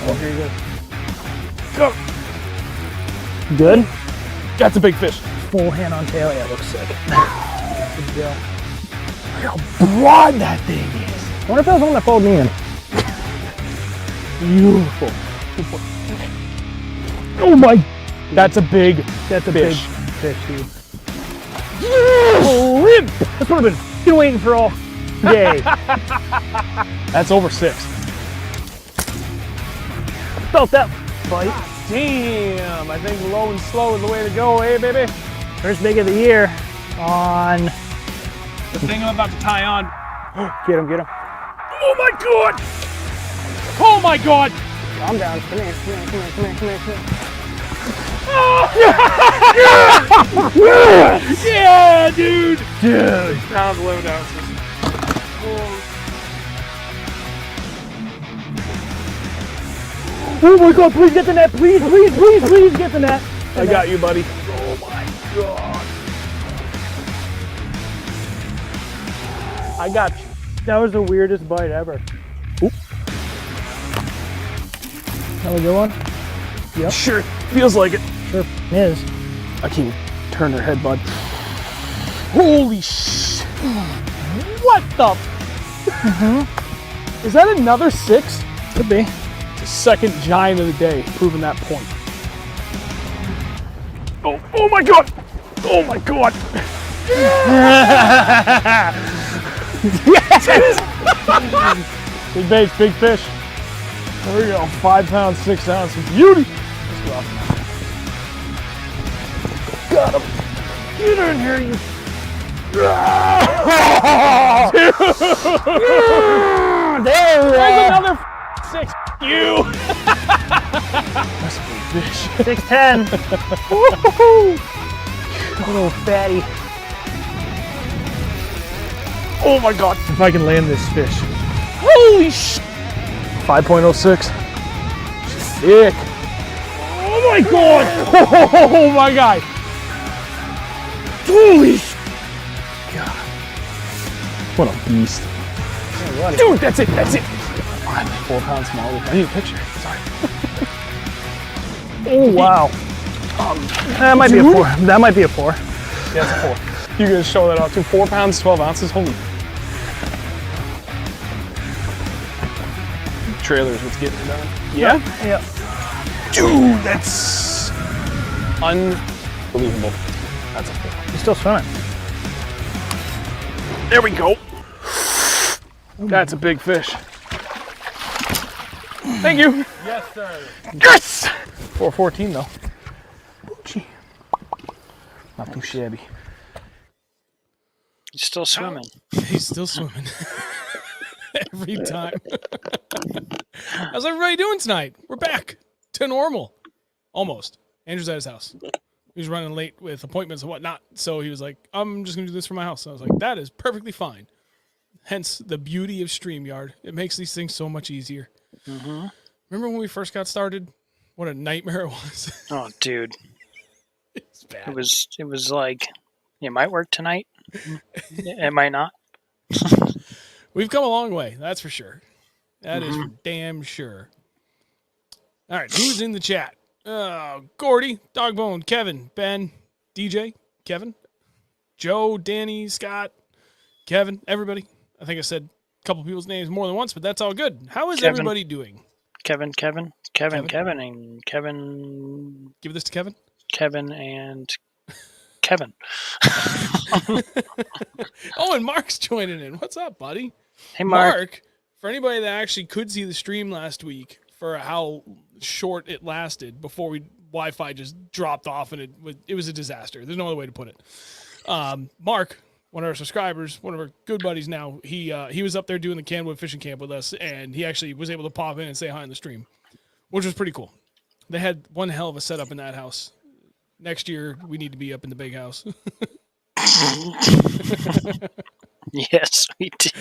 Oh, here you go. Go. Good? That's a big fish. Full hand on tail. Yeah, looks sick. Good deal. Look how broad that thing is. I wonder if that was one that followed me in. Beautiful. Oh my. That's a big That's a fish. big fish, dude. Limp. That's what I've been waiting for all day. That's over 6. Felt that bite. Damn, I think low and slow is the way to go, eh, baby? First big of the year on. The thing I'm about to tie on. Get him, get him. Oh my god! Oh my god! Calm down. Come here, come here, come here, come here, come here, come here. Yeah, dude! Dude. Pounds, 11 ounces. Oh my god, please get the net. Please, please, please, please get the net. I got you, buddy. Oh my god. I got you. That was the weirdest bite ever. Oop. That was a good one? Yep. Sure, feels like it. Sure is. I can't turn her head, bud. Holy shit. What the? Is that another 6? Could be. The second giant of the day, proving that point. Oh my god! Oh my god! Yes! Big baits, big fish. There we go, 5 pounds, 6 ounces. Beauty! Let's go. Got him. Get in here, you. There's another 6. You! That's a big fish. 6'10". Woo-hoo-hoo. Little fatty. Oh my god. If I can land this fish. Holy shit! 5.06. She's sick. Oh my god! Oh my god! Holy shit! God. What a beast. Dude, that's it, that's it! I'm 4 pounds smaller. I need a picture. Sorry. Oh wow. That might be a 4. That might be a 4. Yeah, it's a 4. You guys show that off too. 4 pounds, 12 ounces. Holy. Trailer's what's getting it done. Yeah? Yeah. Dude, that's unbelievable. That's a 4. He's still swimming. There we go. That's a big fish. Thank you. Yes, sir. Yes! 414 though. Gee. Not too shabby. He's still swimming. He's still swimming. Every time. How's everybody doing tonight? We're back to normal. Almost. Andrew's at his house. He was running late with appointments and whatnot, so he was like, I'm just going to do this from my house. So I was like, that is perfectly fine. Hence the beauty of StreamYard. It makes these things so much easier. Mm-hmm. Remember when we first got started? What a nightmare it was. Oh, dude. It's bad. It was like, it might work tonight. It might not. We've come a long way, that's for sure. That is for damn sure. All right, who's in the chat? Gordy, Dogbone, Kevin, Ben, DJ, Kevin, Joe, Danny, Scott, Kevin, everybody. I think I said a couple people's names more than once, but that's all good. How is Kevin. everybody doing? Kevin. Kevin. Give this to Kevin. Kevin and Kevin. Oh, and Mark's joining in. What's up, buddy? Hey, Mark. For anybody that actually could see the stream last week, for how short it lasted before Wi-Fi just dropped off, and it was a disaster. There's no other way to put it. Mark, one of our subscribers, one of our good buddies now, he was up there doing the Candlewood fishing camp with us, and he actually was able to pop in and say hi on the stream, which was pretty cool. They had one hell of a setup in that house. Next year, we need to be up in the big house. Yes, we did.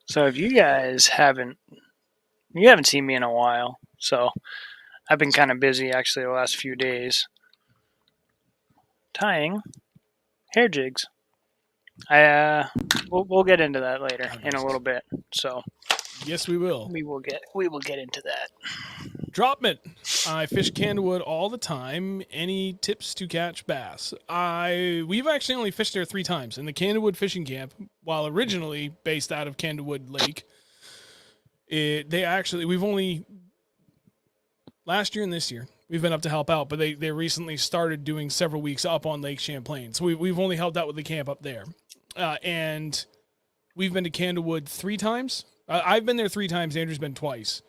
So if you guys haven't seen me in a while, so I've been kind of busy actually the last few days tying hair jigs. We'll get into that later in a little bit. So Yes, we will. We will get into that. Dropman. I fish Candlewood all the time. Any tips to catch bass? We've actually only fished there 3 times in the Candlewood fishing camp, while originally based out of Candlewood Lake. We've only last year and this year we've been up to help out, but they recently started doing several weeks up on Lake Champlain, so we've only helped out with the camp up there, and we've been to Candlewood 3 times. I've been there 3 times. Andrew's been twice.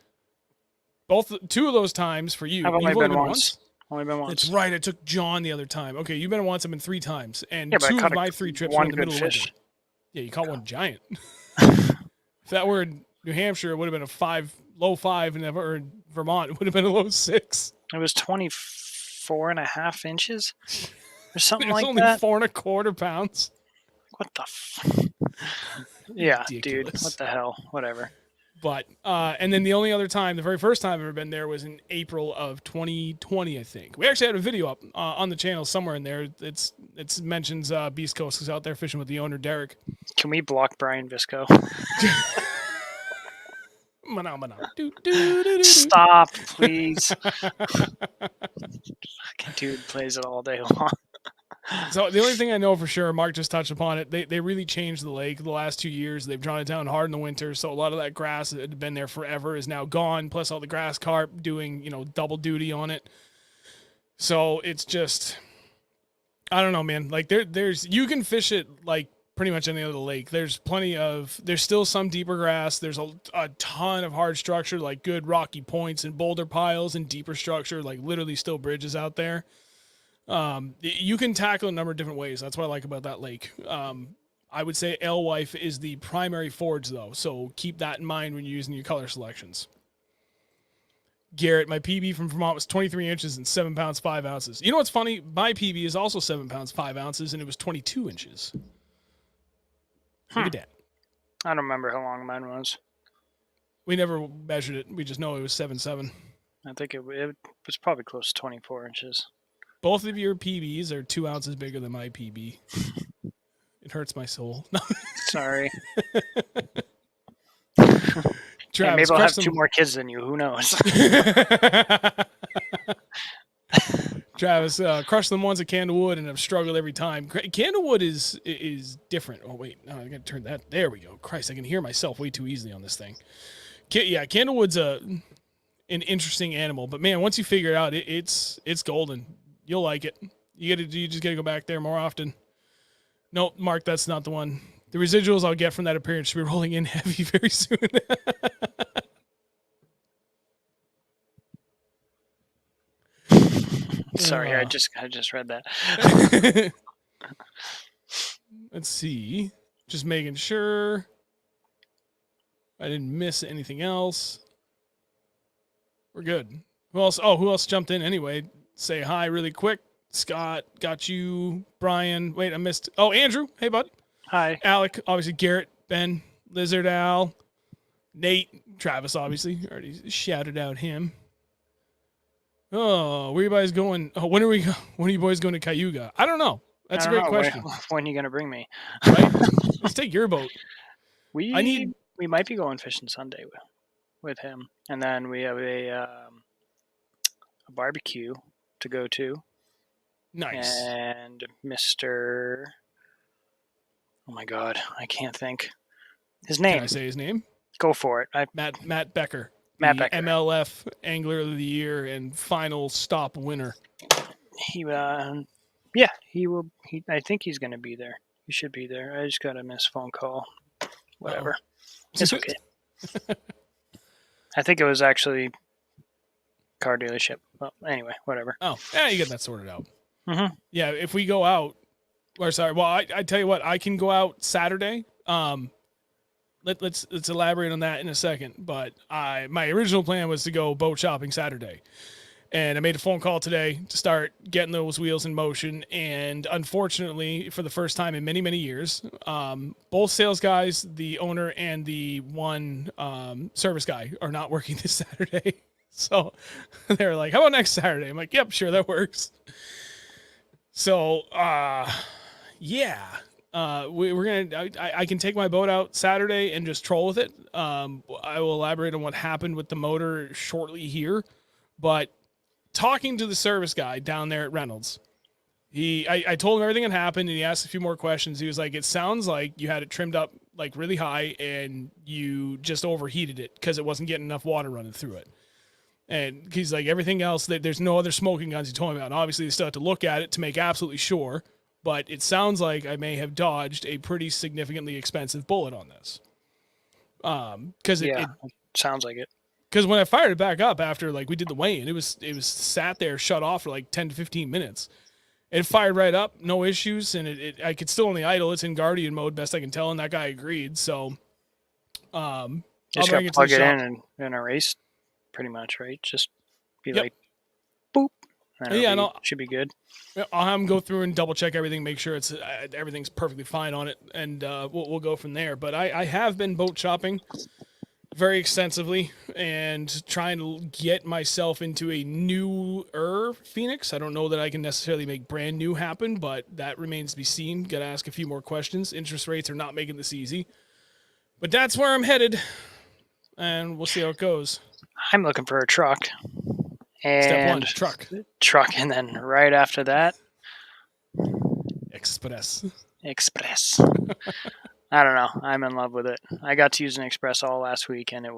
2 of those times for you. I've only been once. Only been once. That's right. I took John the other time. Okay, you've been once. I've been 3 times, and Yeah, but 2 I of caught my 3 trips were in the middle of winter. Yeah, you caught one giant. If that were in New Hampshire, it would have been a low 5, and or in Vermont, it would have been a low 6. It was 24.5 inches or something like only that. 4.25 pounds. What the Yeah, Ridiculous. dude. What the hell? Whatever. But and then the only other time, the very first time I've ever been there was in April of 2020, I think. We actually had a video up on the channel somewhere in there. It mentions Beast Coast is out there fishing with the owner, Derek. Can we block Brian Visco? Stop, please. Fucking dude plays it all day long. So the only thing I know for sure, Mark just touched upon it, they really changed the lake the last 2 years. They've drawn it down hard in the winter, so a lot of that grass that had been there forever is now gone, plus all the grass carp doing, double duty on it. So it's just, I don't know, man. Like there's you can fish it like pretty much any other lake. There's still some deeper grass. There's a ton of hard structure, like good rocky points and boulder piles, and deeper structure, like literally still bridges out there. You can tackle a number of different ways. That's what I like about that lake. I would say alewife is the primary forage, though, so keep that in mind when you're using your color selections. Garrett, my PB from Vermont was 23 inches and 7 pounds 5 ounces. You know what's funny? My PB is also 7 pounds 5 ounces, and it was 22 inches. Look at that. I don't remember how long mine was. We never measured it. We just know it was 7.7. I think it was probably close to 24 inches. Both of your PBs are 2 ounces bigger than my PB. It hurts my soul. Sorry. Travis, maybe I'll have 2 more kids than you. Who knows? Travis, crushed them once at Candlewood and have struggled every time. Candlewood is different. Oh, wait. No, I got to turn that. There we go. Christ, I can hear myself way too easily on this thing. Yeah, Candlewood's an interesting animal. But, man, once you figure it out, it's golden. You'll like it. You just got to go back there more often. Nope, Mark, that's not the one. The residuals I'll get from that appearance should be rolling in heavy very soon. Sorry, I just read that. Let's see. Just making sure I didn't miss anything else. We're good. Who else jumped in anyway? Say hi really quick. Scott, got you. Brian. Wait, I missed. Oh, Andrew. Hey, bud. Hi. Alec, obviously. Garrett, Ben, Lizard Al, Nate, Travis, obviously. Already shouted out him. Oh, where are you guys going? Oh, when are you boys going to Cayuga? I don't know. That's a great question. When are you going to bring me? Right? Let's take your boat. We might be going fishing Sunday with him, and then we have a barbecue to go to. Nice. And Mr. Oh my God, I can't think his name. Can I say his name? Go for it. Matt Becker. Matt Becker. MLF Angler of the Year and final stop winner. He will. I think he's going to be there. He should be there. I just got a missed phone call. Whatever. It's okay. I think it was actually car dealership. Well, anyway, whatever. Oh, yeah, you get that sorted out. Mm-hmm. Yeah, if we go out, I tell you what, I can go out Saturday. Let's elaborate on that in a second. But my original plan was to go boat shopping Saturday, and I made a phone call today to start getting those wheels in motion. And unfortunately, for the first time in many, many years, both sales guys, the owner and the one service guy, are not working this Saturday. So they're like, "How about next Saturday?" I'm like, "Yep, sure, that works." So, yeah. We're gonna. I can take my boat out Saturday and just troll with it. I will elaborate on what happened with the motor shortly here, but talking to the service guy down there at Reynolds, I told him everything had happened, and he asked a few more questions. He was like, "It sounds like you had it trimmed up like really high, and you just overheated it because it wasn't getting enough water running through it." And he's like, everything else, there's no other smoking guns he told me about. And obviously, they still have to look at it to make absolutely sure. But it sounds like I may have dodged a pretty significantly expensive bullet on this. Because it sounds like it. Because when I fired it back up after like we did the weigh-in, it was sat there shut off for like 10 to 15 minutes. It fired right up, no issues, and I could still only idle. It's in Guardian mode, best I can tell, and that guy agreed. So, just gotta plug it in and erase. Pretty much, right? Just be like, boop. And should be good. I'll have him go through and double check everything, make sure it's everything's perfectly fine on it, and we'll go from there. But I have been boat shopping very extensively and trying to get myself into a newer Phoenix. I don't know that I can necessarily make brand new happen, but that remains to be seen. Got to ask a few more questions. Interest rates are not making this easy, but that's where I'm headed, and we'll see how it goes. I'm looking for a truck. And Step one, truck, and then right after that, Express. I don't know. I'm in love with it. I got to use an Express all last week, and I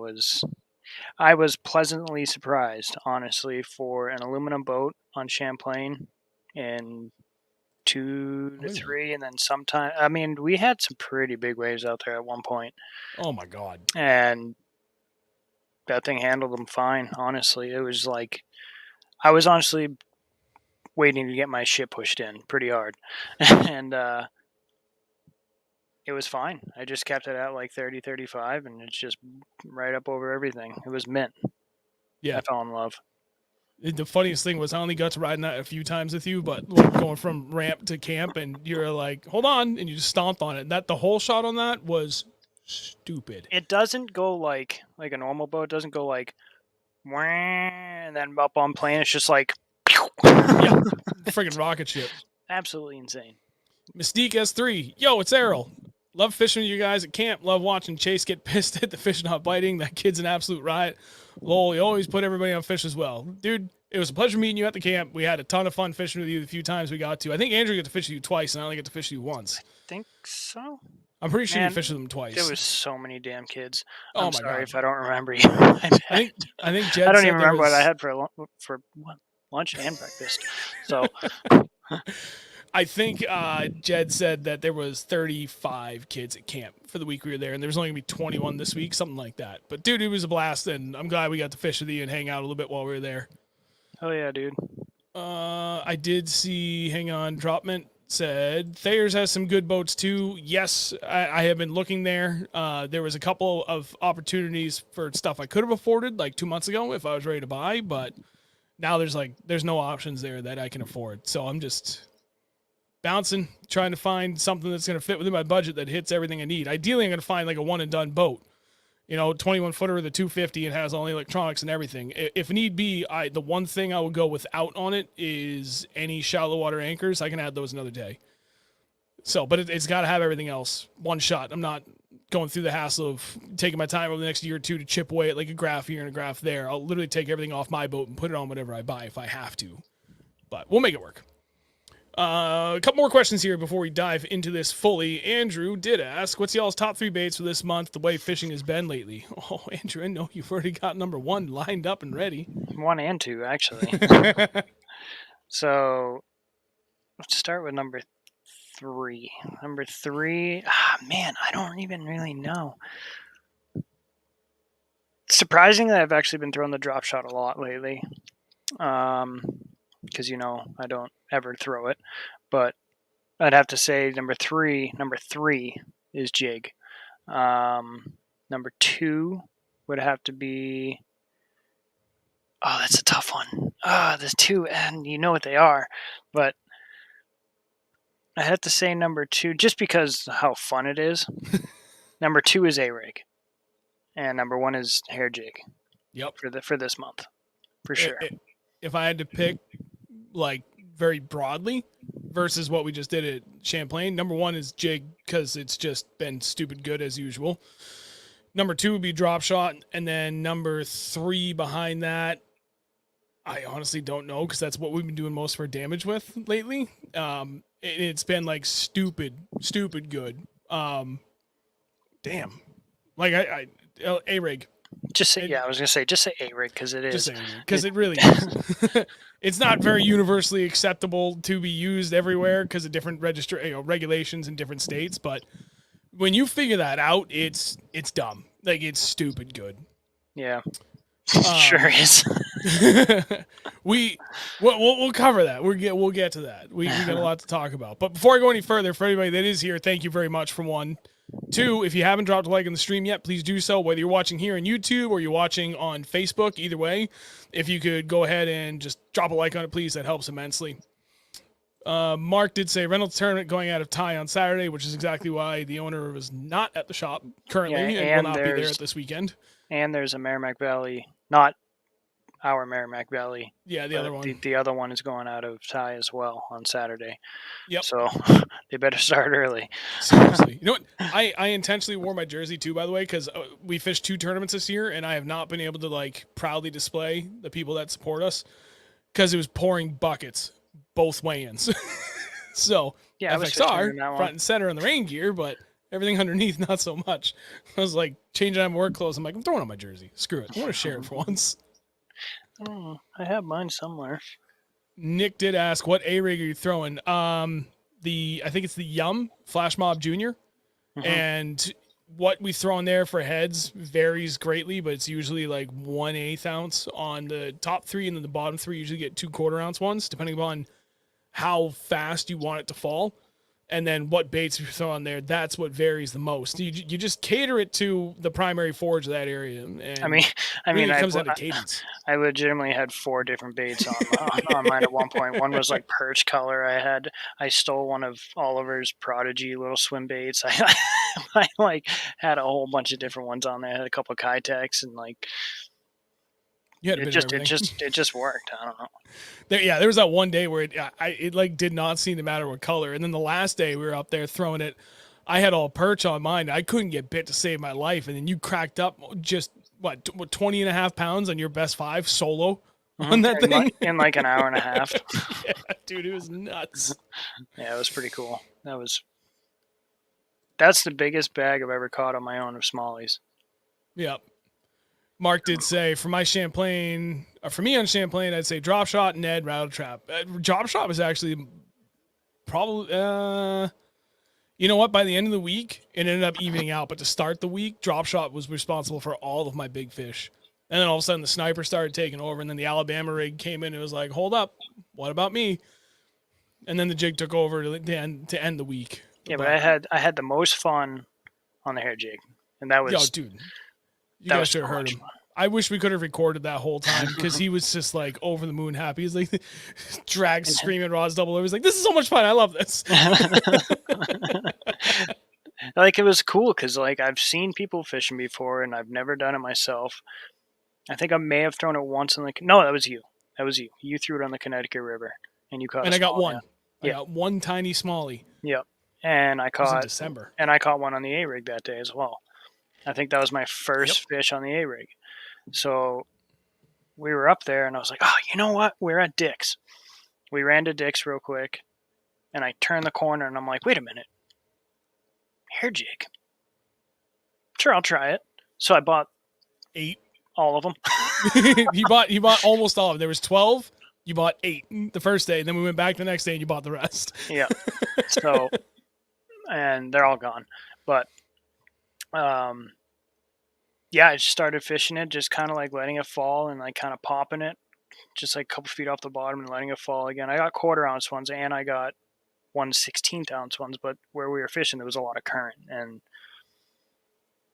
was pleasantly surprised, honestly, for an aluminum boat on Champlain in 2 to 3, and then sometime. I mean, we had some pretty big waves out there at one point. Oh my God! And that thing handled them fine. Honestly, it was like I was honestly waiting to get my shit pushed in pretty hard, and it was fine. I just kept it at like 30, 35, and it's just right up over everything. It was mint. Yeah, I fell in love. The funniest thing was I only got to ride that a few times with you, but going from ramp to camp, and you're like, "Hold on," and you just stomped on it. The whole shot on that was stupid. It doesn't go like a normal boat. It doesn't go like wah, and then up on plane. It's just like yeah, friggin' rocket ship. Absolutely insane. Mystique S3. Yo, it's Errol. Love fishing with you guys at camp. Love watching Chase get pissed at the fish not biting. That kid's an absolute riot. Lol, you always put everybody on fish as well. Dude, it was a pleasure meeting you at the camp. We had a ton of fun fishing with you the few times we got to. I think Andrew got to fish with you twice, and I only got to fish with you once. I think so. I'm pretty sure you fished with them twice. There was so many damn kids. Oh I'm sorry God. if I don't remember you. I think Jed I don't even remember what I had for lunch and breakfast. So I think Jed said that there was 35 kids at camp for the week we were there, and there was only going to be 21 this week, something like that. But, dude, it was a blast, and I'm glad we got to fish with you and hang out a little bit while we were there. Oh, yeah, dude. I did see, hang on, Dropment said, Thayer's has some good boats, too. Yes, I have been looking there. There was a couple of opportunities for stuff I could have afforded, like 2 months ago, if I was ready to buy, but now there's no options there that I can afford. So I'm just bouncing, trying to find something that's going to fit within my budget that hits everything I need. Ideally, I'm going to find like a one-and-done boat. 21-footer with a 250 and has all the electronics and everything. If need be, the one thing I would go without on it is any shallow water anchors. I can add those another day. So, but it's got to have everything else. One shot. I'm not going through the hassle of taking my time over the next year or two to chip away at like a graph here and a graph there. I'll literally take everything off my boat and put it on whatever I buy if I have to. But we'll make it work. A couple more questions here before we dive into this fully. Andrew did ask, what's y'all's top 3 baits for this month, the way fishing has been lately? Oh, Andrew, I know you've already got number 1 lined up and ready. 1 and 2, actually. So, let's start with number 3. Number 3, man, I don't even really know. Surprisingly, I've actually been throwing the drop shot a lot lately. Because I don't ever throw it, but I'd have to say number three is jig. Number 2 would have to be, that's a tough one. There's 2, and you know what they are, but I have to say number 2 just because how fun it is. Number 2 is A-rig, and number 1 is hair jig. Yep. For this month, for sure. If I had to pick, like, very broadly versus what we just did at Champlain. Number 1 is jig because it's just been stupid good as usual. Number 2 would be drop shot, and then number 3 behind that, I honestly don't know because that's what we've been doing most of our damage with lately. It's been like stupid good. Damn, like I A-rig. Just say, I was gonna say, just say A-rig because it is. Because it really is. It's not very universally acceptable to be used everywhere because of different regulations in different states. But when you figure that out, it's dumb. Like it's stupid good. Yeah, sure is. We'll cover that. We'll get to that. We got a lot to talk about. But before I go any further, for anybody that is here, thank you very much for one. 2, if you haven't dropped a like on the stream yet, please do so. Whether you're watching here on YouTube or you're watching on Facebook, either way, if you could go ahead and just drop a like on it, please, that helps immensely. Mark did say Reynolds tournament going out of tie on Saturday, which is exactly why the owner was not at the shop currently and will not be there this weekend. And there's a Merrimack Valley, not our Merrimack Valley. Yeah, the other one. The other one is going out of tie as well on Saturday. Yep. So they better start early. Seriously. You know what? I intentionally wore my jersey too, by the way, because we fished 2 tournaments this year, and I have not been able to like proudly display the people that support us because it was pouring buckets both weigh-ins. So yeah, FXR front and center on the rain gear, but everything underneath not so much. I was like changing out my work clothes. I'm like, I'm throwing on my jersey. Screw it. I want to share it for once. Oh, I have mine somewhere. Nick did ask, what A-rig are you throwing? I think it's the Yum Flash Mob Junior. Mm-hmm. And what we throw in there for heads varies greatly, but it's usually like 1/8 ounce on the top 3, and then the bottom 3 usually get 2 1/4 ounce ones, depending upon how fast you want it to fall. And then what baits you throw on there, that's what varies the most. You just cater it to the primary forage of that area. And I mean, it comes out of cadence. I legitimately had 4 different baits on mine at one point. One was like perch color. I stole one of Oliver's Prodigy little swim baits. I like had a whole bunch of different ones on there. I had a couple of Kitex and like. It just worked. I don't know. There was that one day where it like did not seem to matter what color, and then the last day we were up there throwing it. I had all perch on mine. I couldn't get bit to save my life, and then you cracked up just 20.5 pounds on your best 5 solo on that thing in like an hour and a half. Yeah, dude, it was nuts. Yeah, it was pretty cool. That's the biggest bag I've ever caught on my own of smallies. Yep. Mark did say, for me on Champlain, I'd say drop shot, Ned, rattle trap. Drop shot was actually probably, you know what? By the end of the week, it ended up evening out. But to start the week, drop shot was responsible for all of my big fish. And then all of a sudden, the sniper started taking over, and then the Alabama rig came in and it was like, hold up, what about me? And then the jig took over to end the week. Yeah, but I had the most fun on the hair jig, and that was. Yo, dude. You guys should have heard him. I wish we could have recorded that whole time because he was just like over the moon happy. He's like dragged, screaming, rods double over. He's like, this is so much fun. I love this. Like, it was cool because like I've seen people fishing before and I've never done it myself. I think I may have thrown it once no, that was you. You threw it on the Connecticut River and you caught and I got one. Yeah. I got one tiny smallie. Yep. And I caught in December. And I caught one on the A-rig that day as well. I think that was my first fish on the A-rig. So we were up there, and I was like, oh, you know what? We're at Dick's. We ran to Dick's real quick, and I turned the corner, and I'm like, wait a minute. Hair jig. Sure, I'll try it. So I bought 8. All of them. You bought almost all of them. There was 12. You bought 8 the first day, and then we went back the next day, and you bought the rest. Yeah. So, and they're all gone. But yeah, I just started fishing it, just kind of like letting it fall and like kind of popping it, just like a couple feet off the bottom and letting it fall again. I got 1/4 ounce ones and I got 1/16 ounce ones, but where we were fishing, there was a lot of current. And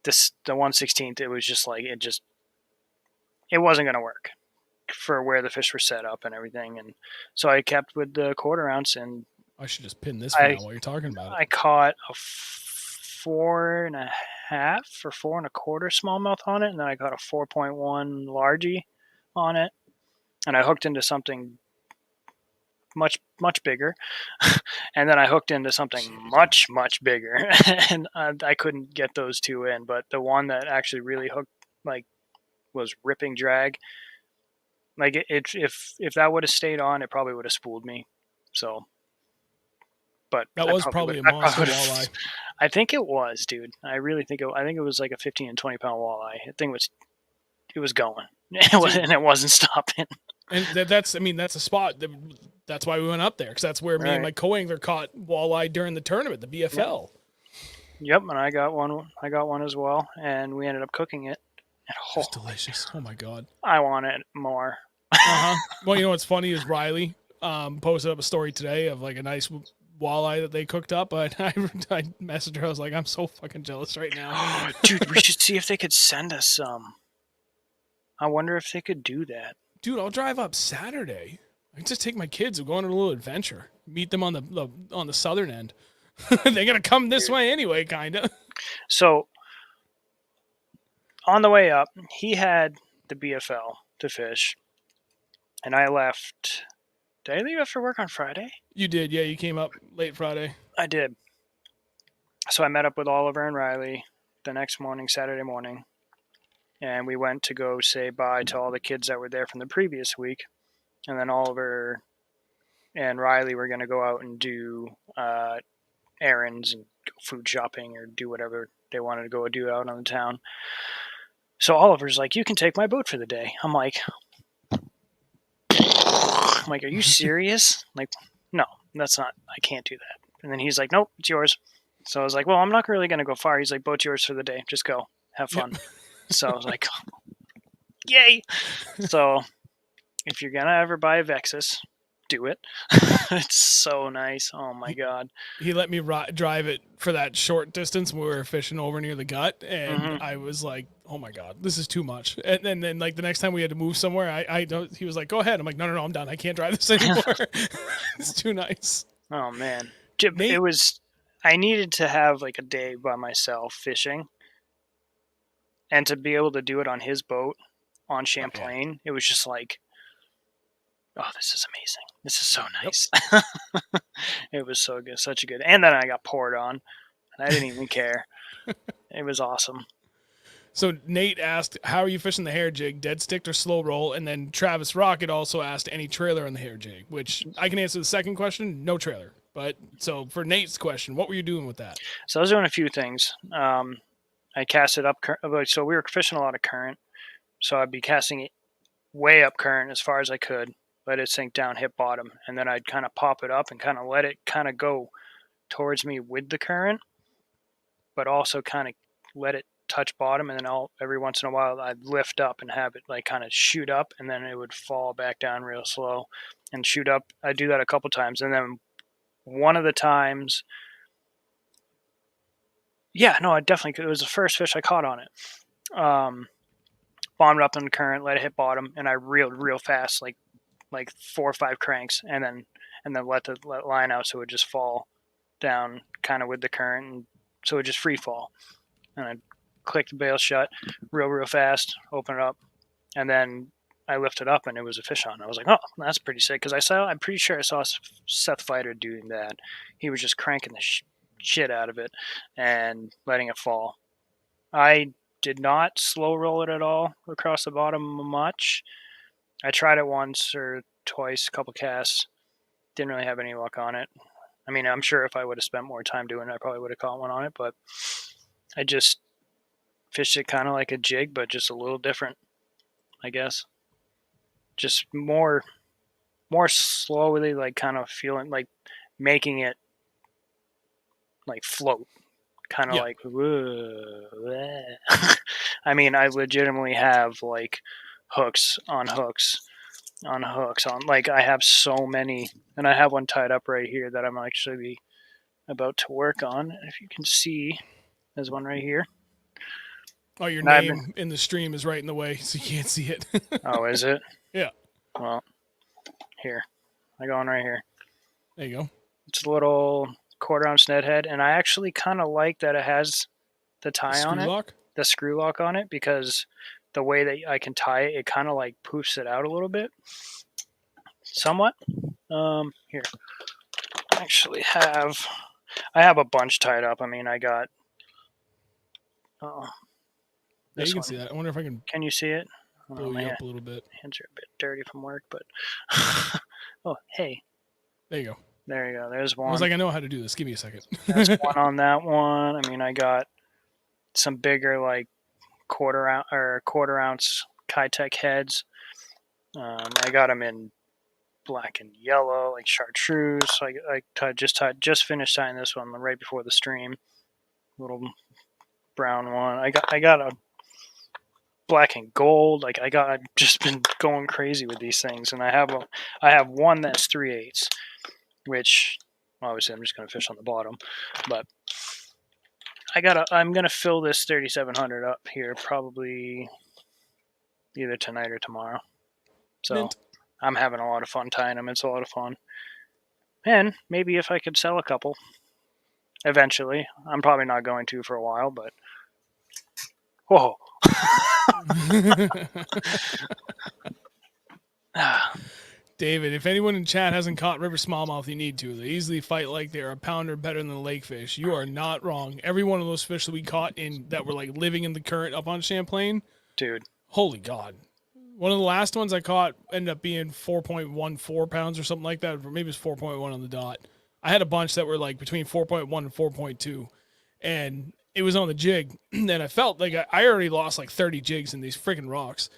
the 1/16, it was just like, it wasn't going to work for where the fish were set up and everything. And so I kept with the 1/4 ounce, and I should just pin this one out while you're talking about it. I caught a 4.5 or 4 1/4 smallmouth on it, and then I got a 4.1 largie on it, and I hooked into something much bigger. And then I hooked into something much bigger, and I couldn't get those two in. But the one that actually really hooked, like, was ripping drag. Like, if that would have stayed on, it probably would have spooled me. So, but That was probably a monster walleye. I think it was, dude. I really think it was like a 15 and 20 pound walleye. The thing was, it was going, and it wasn't stopping. And that's a spot. That's why we went up there, because that's where me and my co-angler caught walleye during the tournament, the BFL. Yep, and I got one as well, and we ended up cooking it. It's delicious. Oh my god. I want it more. Well, you know what's funny is Riley posted up a story today of like a nice walleye that they cooked up. But I messaged her. I was like, I'm so fucking jealous right now. Dude, we should see if they could send us some. I wonder if they could do that. Dude, I'll drive up Saturday. I can just take my kids and go on a little adventure. Meet them on the southern end. They're gonna come this way anyway, kinda. So on the way up, he had the BFL to fish, and I left. Did I leave after work on Friday? You did, yeah. You came up late Friday. I did. So I met up with Oliver and Riley the next morning, Saturday morning, and we went to go say bye to all the kids that were there from the previous week. And then Oliver and Riley were going to go out and do errands and go food shopping or do whatever they wanted to go do out on the town. So Oliver's like, you can take my boat for the day. I'm like, are you serious? Like, no, that's not, I can't do that. And then he's like, nope, it's yours. So I was like, well, I'm not really going to go far. He's like, boat's yours for the day. Just go. Have fun. Yep. So I was like, yay. So if you're going to ever buy a Vexus, do it. It's so nice. Oh my God. He let me drive it for that short distance when we were fishing over near the gut. And I was like, oh my God, this is too much. And then like the next time we had to move somewhere, he was like, go ahead. I'm like, no, I'm done. I can't drive this anymore. It's too nice. Oh man. I needed to have like a day by myself fishing, and to be able to do it on his boat on Champlain, It was just like, oh, this is amazing. This is so nice. Yep. It was so good. Such a good. And then I got poured on, and I didn't even care. It was awesome. So Nate asked, how are you fishing the hair jig, dead stick or slow roll? And then Travis Rocket also asked, any trailer on the hair jig, which I can answer the second question, no trailer. But so for Nate's question, what were you doing with that? So I was doing a few things. I cast it up. So we were fishing a lot of current. So I'd be casting it way up current as far as I could, let it sink down, hit bottom. And then I'd kind of pop it up and kind of let it kind of go towards me with the current, but also kind of let it touch bottom. And then every once in a while I'd lift up and have it like kind of shoot up, and then it would fall back down real slow and shoot up. I do that a couple times. And then one of the times, I definitely could. It was the first fish I caught on it. Bombed up in the current, let it hit bottom, and I reeled real fast, like 4 or 5 cranks, and then let line out so it would just fall down kind of with the current, and so it would just free fall. And I clicked the bail shut real fast, open it up, and then I lifted up and it was a fish on. I was like, oh, that's pretty sick, because I'm pretty sure I saw Seth Fighter doing that. He was just cranking the shit out of it and letting it fall. I did not slow roll it at all across the bottom much. I tried it once or twice, a couple casts. Didn't really have any luck on it. I mean, I'm sure if I would have spent more time doing it, I probably would have caught one on it, but I just fished it kind of like a jig, but just a little different, I guess. Just more slowly, like kind of feeling like making it like float, kind of like, whoa. I mean, I legitimately have like hooks on, like I have so many, and I have one tied up right here that I'm actually about to work on. If you can see, there's one right here. Oh, your name in the stream is right in the way, so you can't see it. Oh, is it? Yeah. Well, here. I got one right here. There you go. It's a little 1/4 ounce net head, and I actually kind of like that it has the tie on it. The screw lock on it, because the way that I can tie it, it kind of like poofs it out a little bit. Somewhat. Here. I have a bunch tied up. I mean, I got. Oh, Yeah, this you can one. see that. I wonder if I can you see it? blow you up a little bit. Hands are a bit dirty from work, but oh, hey, There you go. there you go. There's one. I was like, I know how to do this. Give me a second. There's one on that one. I mean, I got some bigger like quarter ounce Kitech heads. I got them in black and yellow, like chartreuse. So just finished tying this one right before the stream. Little brown one. I got a black and gold. I've just been going crazy with these things, and I have one that's 3/8, which obviously I'm just gonna fish on the bottom, but I'm gonna fill this 3700 up here probably either tonight or tomorrow. So Mint. I'm having a lot of fun tying them. It's a lot of fun, and maybe if I could sell a couple eventually. I'm probably not going to for a while, but whoa. David, if anyone in chat hasn't caught river smallmouth, you need to. They easily fight like they're a pounder better than the lake fish. You are not wrong. Every one of those fish that we caught that were like living in the current up on Champlain, dude, holy God. One of the last ones I caught ended up being 4.14 pounds or something like that, or maybe it was 4.1 on the dot. I had a bunch that were like between 4.1 and 4.2, and it was on the jig, and I felt like I already lost like 30 jigs in these freaking rocks.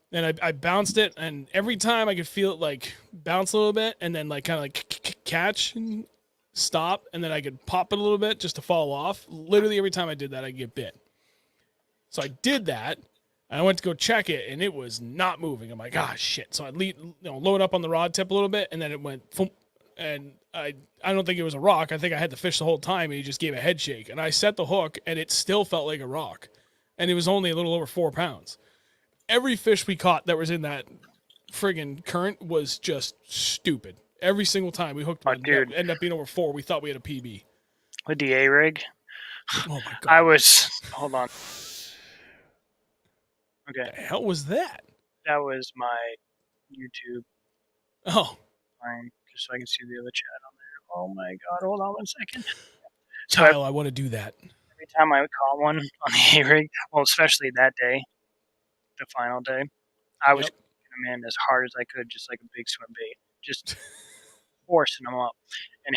And I bounced it, and every time I could feel it like bounce a little bit, and then like kind of like catch and stop, and then I could pop it a little bit just to fall off. Literally every time I did that, I'd get bit. So I did that, and I went to go check it, and it was not moving. I'm like, shit. So I load up on the rod tip a little bit, and then it went thump, and I don't think it was a rock. I think I had the fish the whole time, and he just gave a head shake. And I set the hook, and it still felt like a rock, and it was only a little over 4 pounds. Every fish we caught that was in that friggin' current was just stupid. Every single time we hooked one, dude. Ended up being over 4. We thought we had a PB. With the A-rig? Oh, my God. Hold on. Okay. What the hell was that? That was my YouTube. Oh. Fine, just so I can see the other chat on there. Oh, my God. Hold on 1 second. So Kyle, I want to do that. Every time I caught one on the A-rig, well, especially that day, the final day, I was kicking them in as hard as I could, just like a big swim bait, just forcing them up. And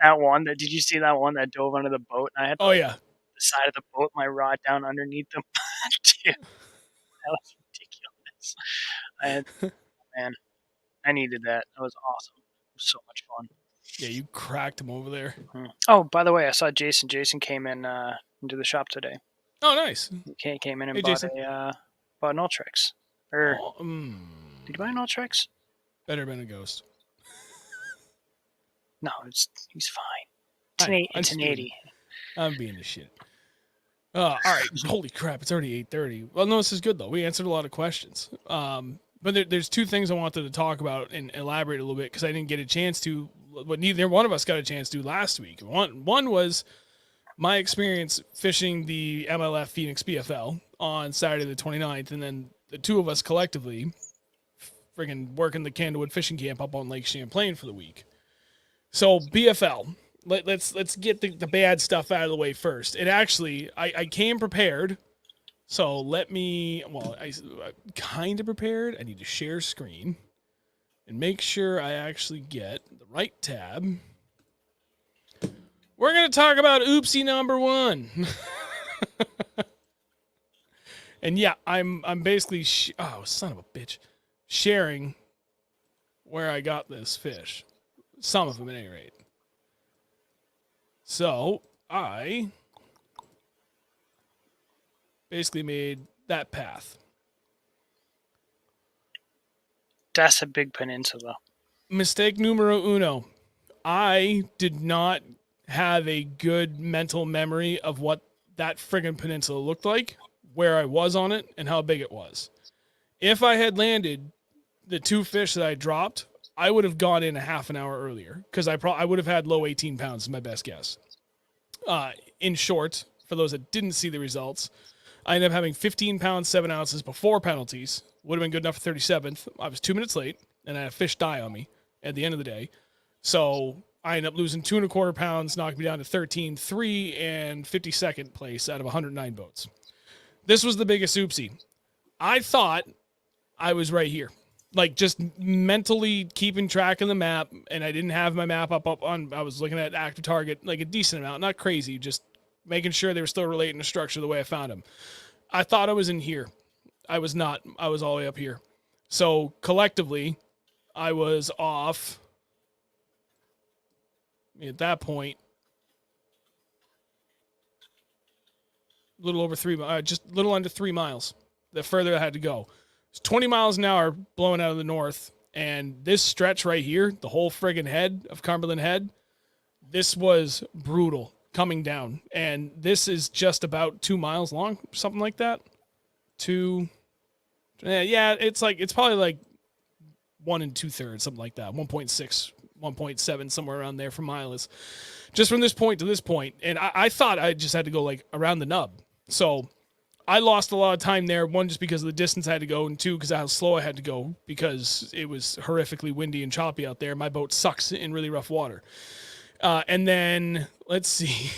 that one, did you see that one that dove under the boat? And I had the side of the boat, my rod down underneath them. Dude, that was ridiculous. Man, I needed that. That was awesome. It was so much fun. Yeah, you cracked him over there. Oh, by the way, I saw Jason. Jason came in into the shop today. Oh, nice. He came in and bought an Ultrex. Did you buy an Ultrex? Better been a ghost. No, he's fine. It's an 80. I'm being the shit. All right. Holy crap. It's already 8:30. Well, no, this is good, though. We answered a lot of questions. But there's two things I wanted to talk about and elaborate a little bit because I didn't get a chance to, what neither one of us got a chance to last week. One was my experience fishing the MLF Phoenix BFL on Saturday the 29th, and then the two of us collectively friggin' working the Candlewood fishing camp up on Lake Champlain for the week. So BFL, let's get the bad stuff out of the way first. And actually, I came prepared. So I kind of prepared. I need to share screen and make sure I actually get the right tab. We're going to talk about oopsie number 1. And yeah, I'm basically, son of a bitch, sharing where I got this fish. Some of them at any rate. So I basically made that path. That's a big peninsula. Mistake numero uno. I did not have a good mental memory of what that friggin' peninsula looked like, where I was on it, and how big it was. If I had landed the 2 fish that I dropped, I would have gone in a half an hour earlier because I would have had low 18 pounds, is my best guess. In short, for those that didn't see the results, I ended up having 15 pounds, 7 ounces before penalties. Would have been good enough for 37th. I was 2 minutes late, and I had a fish die on me. at the end of the day. So I ended up losing 2.25 pounds, knocked me down to 13.3 and 52nd place out of 109 boats. This was the biggest oopsie. I thought I was right here. Like, just mentally keeping track of the map, and I didn't have my map up on, I was looking at active target, like a decent amount, not crazy, just making sure they were still relating to structure the way I found them. I thought I was in here. I was not. I was all the way up here. So collectively, I was off, at that point, a little over just a little under 3 miles. The further I had to go. It's 20 miles an hour blowing out of the north. And this stretch right here, the whole friggin' head of Cumberland Head, this was brutal coming down. And this is just about 2 miles long, something like that. Yeah, it's probably like 1 2/3, something like that. 1.6, 1.7, somewhere around there for miles. Just from this point to this point. And I thought I just had to go like around the nub. So I lost a lot of time there, one, just because of the distance I had to go, and two, because of how slow I had to go, because it was horrifically windy and choppy out there. My boat sucks in really rough water. And then, let's see,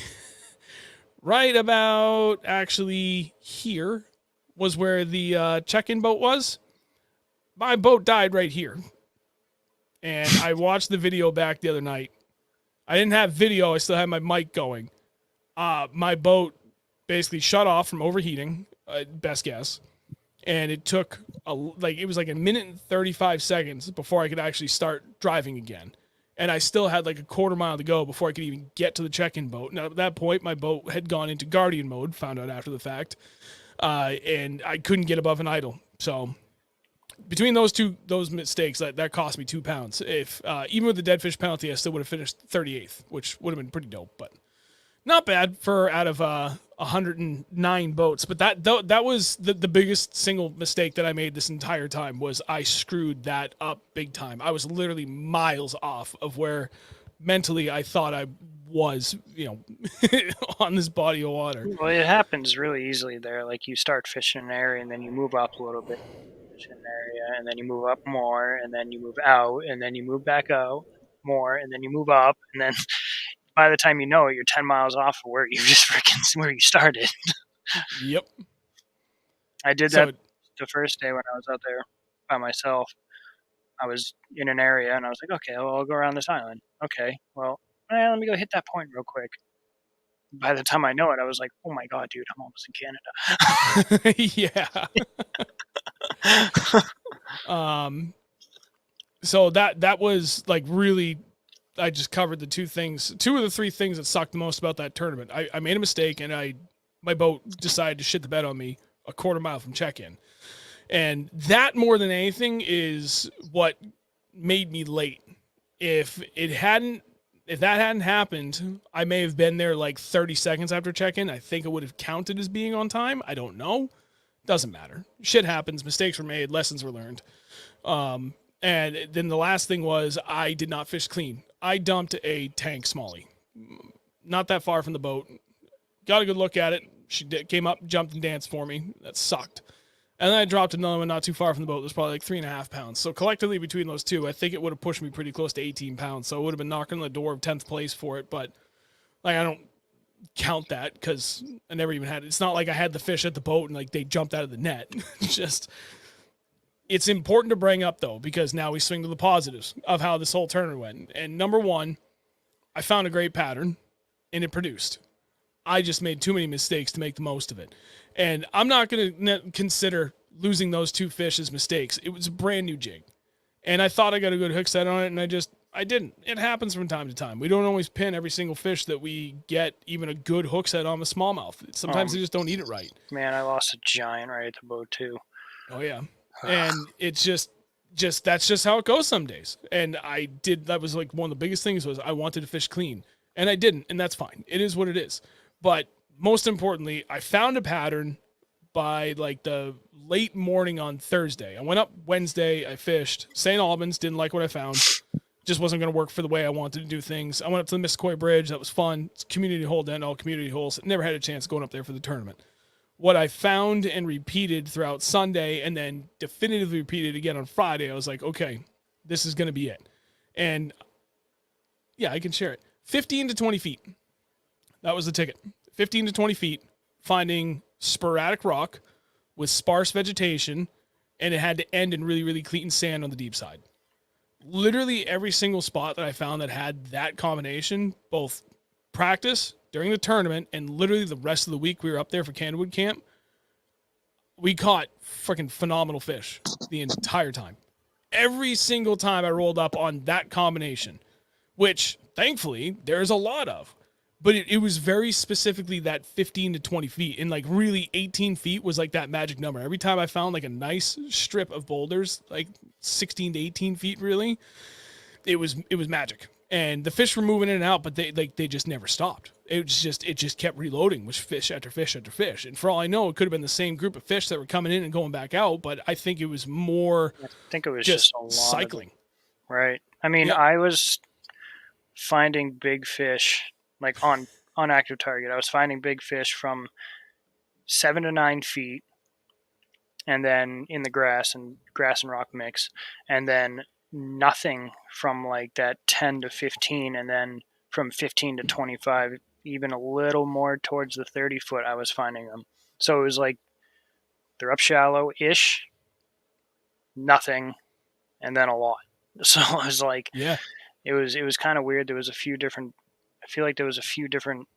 right about actually here was where the check-in boat was. My boat died right here. And I watched the video back the other night. I didn't have video. I still had my mic going. My boat basically shut off from overheating, best guess. And it took, it was like a minute and 35 seconds before I could actually start driving again. And I still had like a quarter mile to go before I could even get to the check-in boat. Now, at that point, my boat had gone into Guardian mode, found out after the fact. And I couldn't get above an idle. So between those mistakes, that cost me 2 pounds. If even with the dead fish penalty, I still would have finished 38th, which would have been pretty dope, but not bad for out of 109 boats. But that was the biggest single mistake that I made this entire time, was I screwed that up big time. I was literally miles off of where mentally I thought I was, on this body of water. Well, it happens really easily there. Like, you start fishing an area and then you move up a little bit, fish an area, and then you move up more, and then you move out, and then you move back out more, and then you move up, and then by the time you know it, you're 10 miles off of where you where you started. Yep. I did that the first day when I was out there by myself. I was in an area and I was like, okay, well, I'll go around this island. Okay, well, let me go hit that point real quick. By the time I know it, I was like, oh my God, dude, I'm almost in Canada. Yeah. So that was like really, I just covered the two of the three things that sucked the most about that tournament. I made a mistake, and my boat decided to shit the bed on me a quarter mile from check-in. And that, more than anything, is what made me late. If that hadn't happened, I may have been there like 30 seconds after check-in. I think it would have counted as being on time. I don't know. Doesn't matter. Shit happens. Mistakes were made. Lessons were learned. And then the last thing was, I did not fish clean. I dumped a tank smallie, not that far from the boat. Got a good look at it. She came up, jumped and danced for me. That sucked. And then I dropped another one not too far from the boat. It was probably like 3.5 pounds. So collectively between those two, I think it would have pushed me pretty close to 18 pounds. So I would have been knocking on the door of 10th place for it. But I don't count that because I never even had it. It's not like I had the fish at the boat and they jumped out of the net. It's important to bring up, though, because now we swing to the positives of how this whole tournament went. And number one, I found a great pattern, and it produced. I just made too many mistakes to make the most of it. And I'm not going to consider losing those two fish as mistakes. It was a brand new jig. And I thought I got a good hook set on it, and I didn't. It happens from time to time. We don't always pin every single fish that we get even a good hook set on with smallmouth. Sometimes they just don't eat it right. Man, I lost a giant right at the boat, too. Oh, yeah. And it's just that's just how it goes some days. And that was like one of the biggest things was I wanted to fish clean, and I didn't, and that's fine. It is what it is. But most importantly, I found a pattern by like the late morning on Thursday. I went up Wednesday, I fished St. Albans, didn't like what I found. Just wasn't going to work for the way I wanted to do things. I went up to the Missisquoi Bridge. That was fun. It's community hole to end all community holes. Never had a chance going up there for the tournament. What I found and repeated throughout Sunday and then definitively repeated again on Friday, I was like, okay, this is going to be it. And yeah, I can share it. 15 to 20 feet. That was the ticket. 15 to 20 feet, finding sporadic rock with sparse vegetation, and it had to end in really, really clean sand on the deep side. Literally every single spot that I found that had that combination, both practice during the tournament and literally the rest of the week we were up there for Candlewood camp, we caught freaking phenomenal fish the entire time. Every single time I rolled up on that combination, which thankfully there's a lot of, but it was very specifically that 15 to 20 feet, and like really 18 feet was like that magic number. Every time I found like a nice strip of boulders, like 16 to 18 feet, really, it was magic. And the fish were moving in and out, but they just never stopped. It just kept reloading with fish after fish after fish. And for all I know, it could have been the same group of fish that were coming in and going back out, but I think it was more I think it was just a lot cycling. Right. I mean, Yeah. I was finding big fish like on active target. I was finding big fish from 7 to 9 feet, and then in the grass and rock mix, and then nothing from like that 10 to 15, and then from 15 to 25, even a little more towards the 30 foot, I was finding them. So it was like they're up shallow-ish, nothing, and then a lot. So I was like, Yeah. it was kind of weird. There was a few different, I feel like there was a few different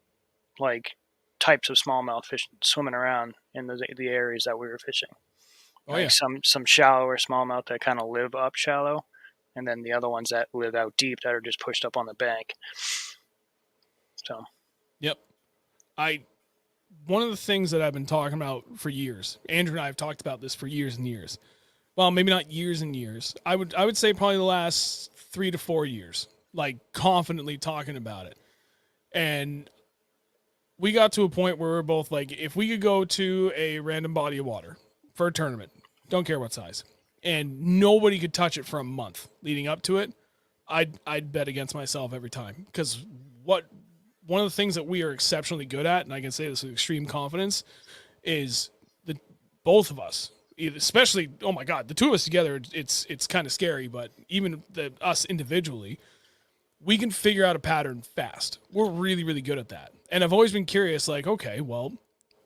like types of smallmouth fish swimming around in the areas that we were fishing. Oh, like yeah. some shallower smallmouth that kind of live up shallow, and then the other ones that live out deep that are just pushed up on the bank. So, Yep. One of the things that I've been talking about for years, Andrew and I have talked about this for years and years. Well, maybe not years and years. I would say probably the last 3 to 4 years, like confidently talking about it. And we got to a point where we're both like, if we could go to a random body of water for a tournament, don't care what size, and nobody could touch it for a month leading up to it, I'd bet against myself every time. Because one of the things that we are exceptionally good at, and I can say this with extreme confidence, is the both of us, especially, oh my God, the two of us together, it's kind of scary, but even us individually, we can figure out a pattern fast. We're really, really good at that. And I've always been curious, like, okay, well,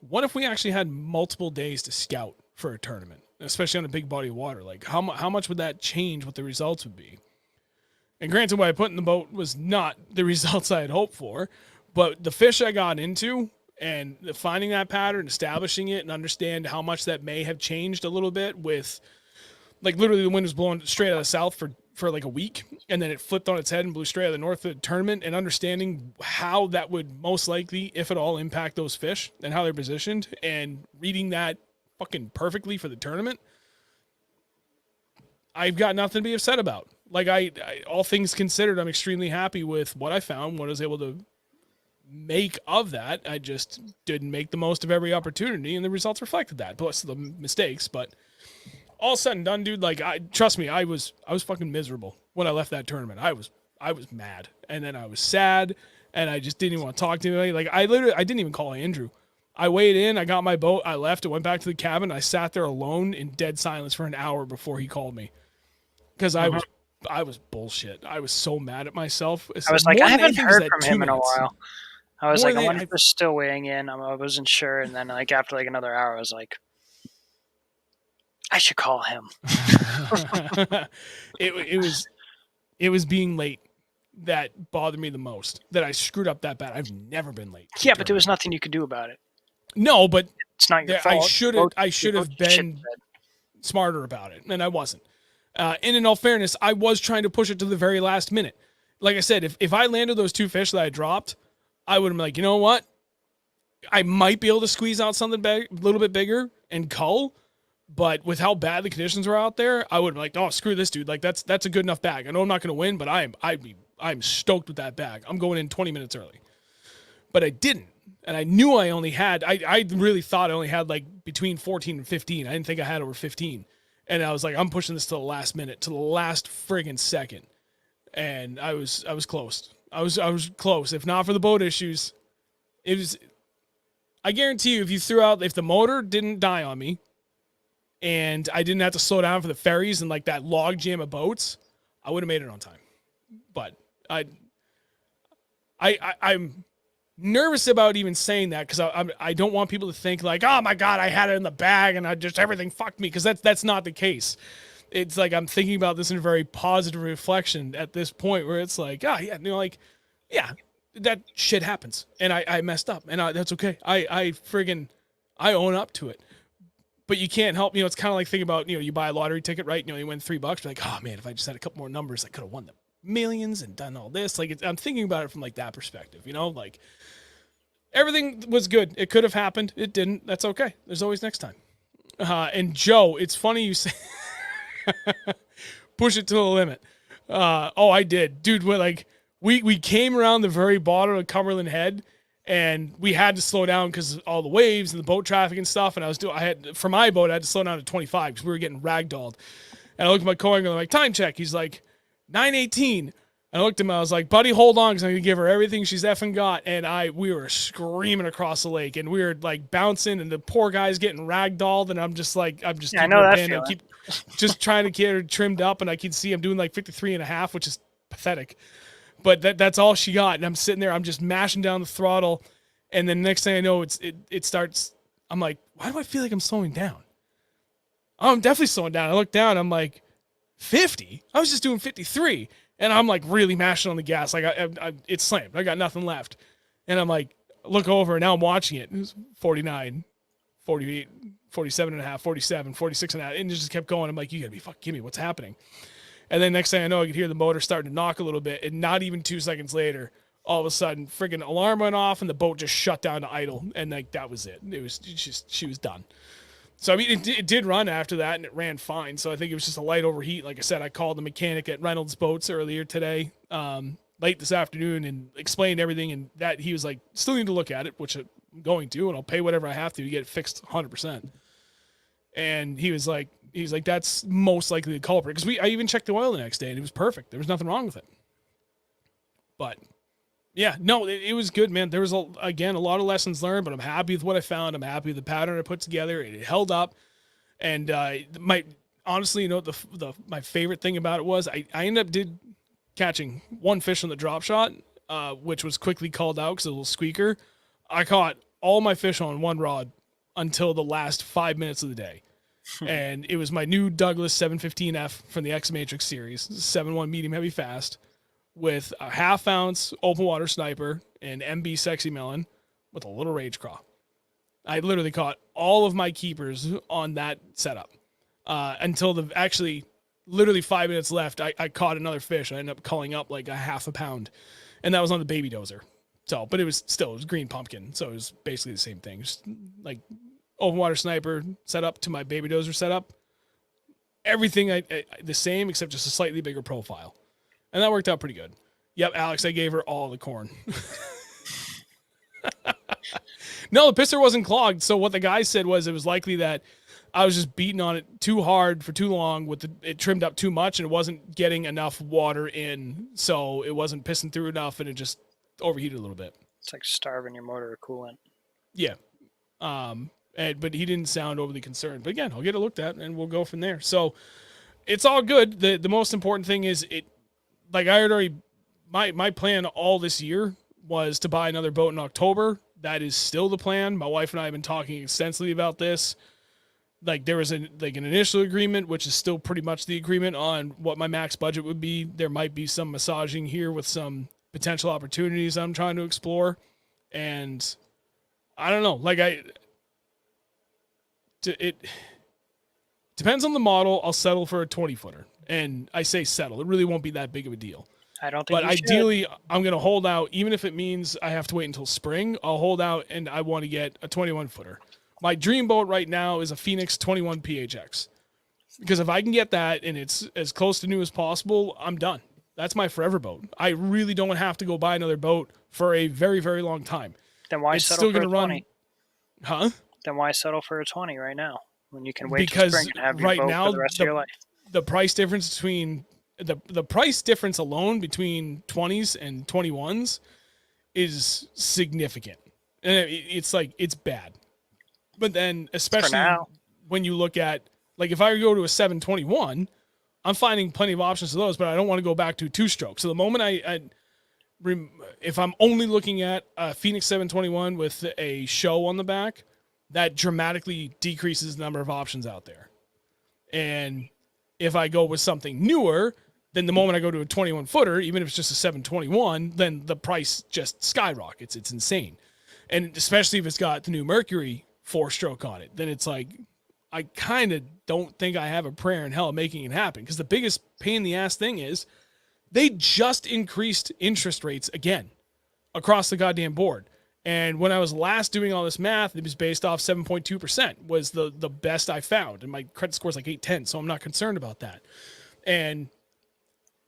what if we actually had multiple days to scout for a tournament, especially on a big body of water? Like, how much would that change what the results would be? And granted, what I put in the boat was not the results I had hoped for, but the fish I got into and finding that pattern, establishing it, and understand how much that may have changed a little bit with, like, literally the wind was blowing straight out of the south for like a week, and then it flipped on its head and blew straight out of the north of the tournament, and understanding how that would most likely, if at all, impact those fish and how they're positioned, and reading that fucking perfectly for the tournament, I've got nothing to be upset about. Like, I all things considered, I'm extremely happy with what I found, what I was able to make of that. I just didn't make the most of every opportunity, and the results reflected that, plus the mistakes. But all said and done, dude, like, trust me, I was fucking miserable when I left that tournament. I was mad, and then I was sad, and I just didn't even want to talk to anybody. Like, I didn't even call Andrew. I weighed in, I got my boat, I left, I went back to the cabin, I sat there alone in dead silence for an hour before he called me. Because I was bullshit. I was so mad at myself. I was like, I haven't heard from him in a minutes. while. I was More like, I than- wonder if they're still weighing in. I wasn't sure. And then, like, after like another hour, I was like, I should call him. it was being late that bothered me the most. That I screwed up that bad. I've never been late. Yeah, but there was nothing you could do about it. No, but It's not your fault. I should have been smarter about it, and I wasn't. And in all fairness, I was trying to push it to the very last minute. Like I said, if I landed those two fish that I dropped, I would have been like, you know what? I might be able to squeeze out something a little bit bigger and cull, but with how bad the conditions were out there, I would have been like, oh, screw this, dude. Like, that's a good enough bag. I know I'm not going to win, but I'm stoked with that bag. I'm going in 20 minutes early. But I didn't. And I knew I only had, I really thought I only had like between 14 and 15. I didn't think I had over 15. And I was like, I'm pushing this to the last minute, to the last friggin' second. And I was close. I was close. If not for the boat issues, it was, I guarantee you, if the motor didn't die on me and I didn't have to slow down for the ferries and like that log jam of boats, I would have made it on time. But I'm nervous about even saying that because I don't want people to think like, oh my God, I had it in the bag and everything fucked me, because that's not the case. It's like I'm thinking about this in a very positive reflection at this point where it's like, oh yeah, like, yeah, that shit happens and I messed up and that's okay. I own up to it. But you can't help, it's kind of like thinking about, you buy a lottery ticket, right? You win $3, you're like, oh man, if I just had a couple more numbers, I could have won the millions and done all this. Like, I'm thinking about it from like that perspective, like everything was good. It could have happened. It didn't. That's okay. There's always next time. And Joe, it's funny you say, push it to the limit. I did, dude. We came around the very bottom of Cumberland Head, and we had to slow down because all the waves and the boat traffic and stuff. And for my boat, I had to slow down to 25 because we were getting ragdolled. And I looked at my co-angler, I'm like, time check. He's like, 9:18. I looked at him, I was like, buddy, hold on, because I'm going to give her everything she's effing got. And we were screaming across the lake, and we were like bouncing, and the poor guy's getting ragdolled, and I'm just I know that feeling. I keep just trying to get her trimmed up, and I can see I'm doing like 53.5, which is pathetic. But that's all she got, and I'm sitting there, I'm just mashing down the throttle, and then next thing I know, it starts, I'm like, why do I feel like I'm slowing down? Oh, I'm definitely slowing down. I look down, I'm like, 50? I was just doing 53. And I'm like really mashing on the gas. Like it's slammed. I got nothing left. And I'm like, look over, and now I'm watching it. It was 49, 48, 47.5, 47, 46.5. And it just kept going. I'm like, you gotta be fucking kidding me. What's happening? And then next thing I know, I could hear the motor starting to knock a little bit. And not even 2 seconds later, all of a sudden, friggin' alarm went off and the boat just shut down to idle. And like, that was it. It was just, she was done. So, I mean, it did run after that, and it ran fine. So I think it was just a light overheat. Like I said, I called the mechanic at Reynolds Boats earlier today, late this afternoon, and explained everything. And that he was like, still need to look at it, which I'm going to, and I'll pay whatever I have to get it fixed 100%. And he was like, that's most likely the culprit. Because I even checked the oil the next day, and it was perfect. There was nothing wrong with it. But yeah, no, it was good, man. There was, again, a lot of lessons learned, but I'm happy with what I found. I'm happy with the pattern I put together. It held up. And honestly, my favorite thing about it was I ended up catching one fish on the drop shot, which was quickly called out because of a little squeaker. I caught all my fish on one rod until the last 5 minutes of the day. And it was my new Douglas 715F from the X Matrix series, 7.1 medium heavy fast, with a 1/2 ounce open water sniper and MB Sexy Melon with a little rage craw. I literally caught all of my keepers on that setup until literally 5 minutes left. I caught another fish. I ended up culling up like a 1/2 pound, and that was on the baby dozer. So, but it was green pumpkin. So it was basically the same thing. Just like open water sniper setup to my baby dozer setup. Everything the same except just a slightly bigger profile. And that worked out pretty good. Yep, Alex, I gave her all the corn. No, the pisser wasn't clogged. So what the guy said was it was likely that I was just beating on it too hard for too long it trimmed up too much, and it wasn't getting enough water in. So it wasn't pissing through enough, and it just overheated a little bit. It's like starving your motor of coolant. Yeah. But he didn't sound overly concerned. But again, I'll get it looked at, and we'll go from there. So it's all good. The most important thing is like I had already, my plan all this year was to buy another boat in October. That is still the plan. My wife and I have been talking extensively about this. Like there was an initial agreement, which is still pretty much the agreement on what my max budget would be. There might be some massaging here with some potential opportunities I'm trying to explore. And I don't know, it depends on the model. I'll settle for a 20-footer. And I say settle. It really won't be that big of a deal. I don't think. But ideally, I'm going to hold out, even if it means I have to wait until spring. I'll hold out, and I want to get a 21-footer. My dream boat right now is a Phoenix 21 PHX. Because if I can get that and it's as close to new as possible, I'm done. That's my forever boat. I really don't have to go buy another boat for a very, very long time. Then why settle for a 20? Huh? Then why settle for a 20 right now when you can wait because till spring and have your right boat now, for the rest of your life? The price difference between the price difference alone between 20s and 21s is significant, and it's bad. But then, especially when you look at, like, if I go to a 721, I'm finding plenty of options to those, but I don't want to go back to 2-stroke. So the moment if I'm only looking at a Phoenix 721 with a show on the back, that dramatically decreases the number of options out there. And if I go with something newer, then the moment I go to a 21 footer, even if it's just a 721, then the price just skyrockets. It's insane. And especially if it's got the new Mercury 4-stroke on it, then it's like, I kind of don't think I have a prayer in hell making it happen. Because the biggest pain in the ass thing is they just increased interest rates again across the goddamn board. And when I was last doing all this math, it was based off 7.2% was the best I found. And my credit score is like 810, so I'm not concerned about that. And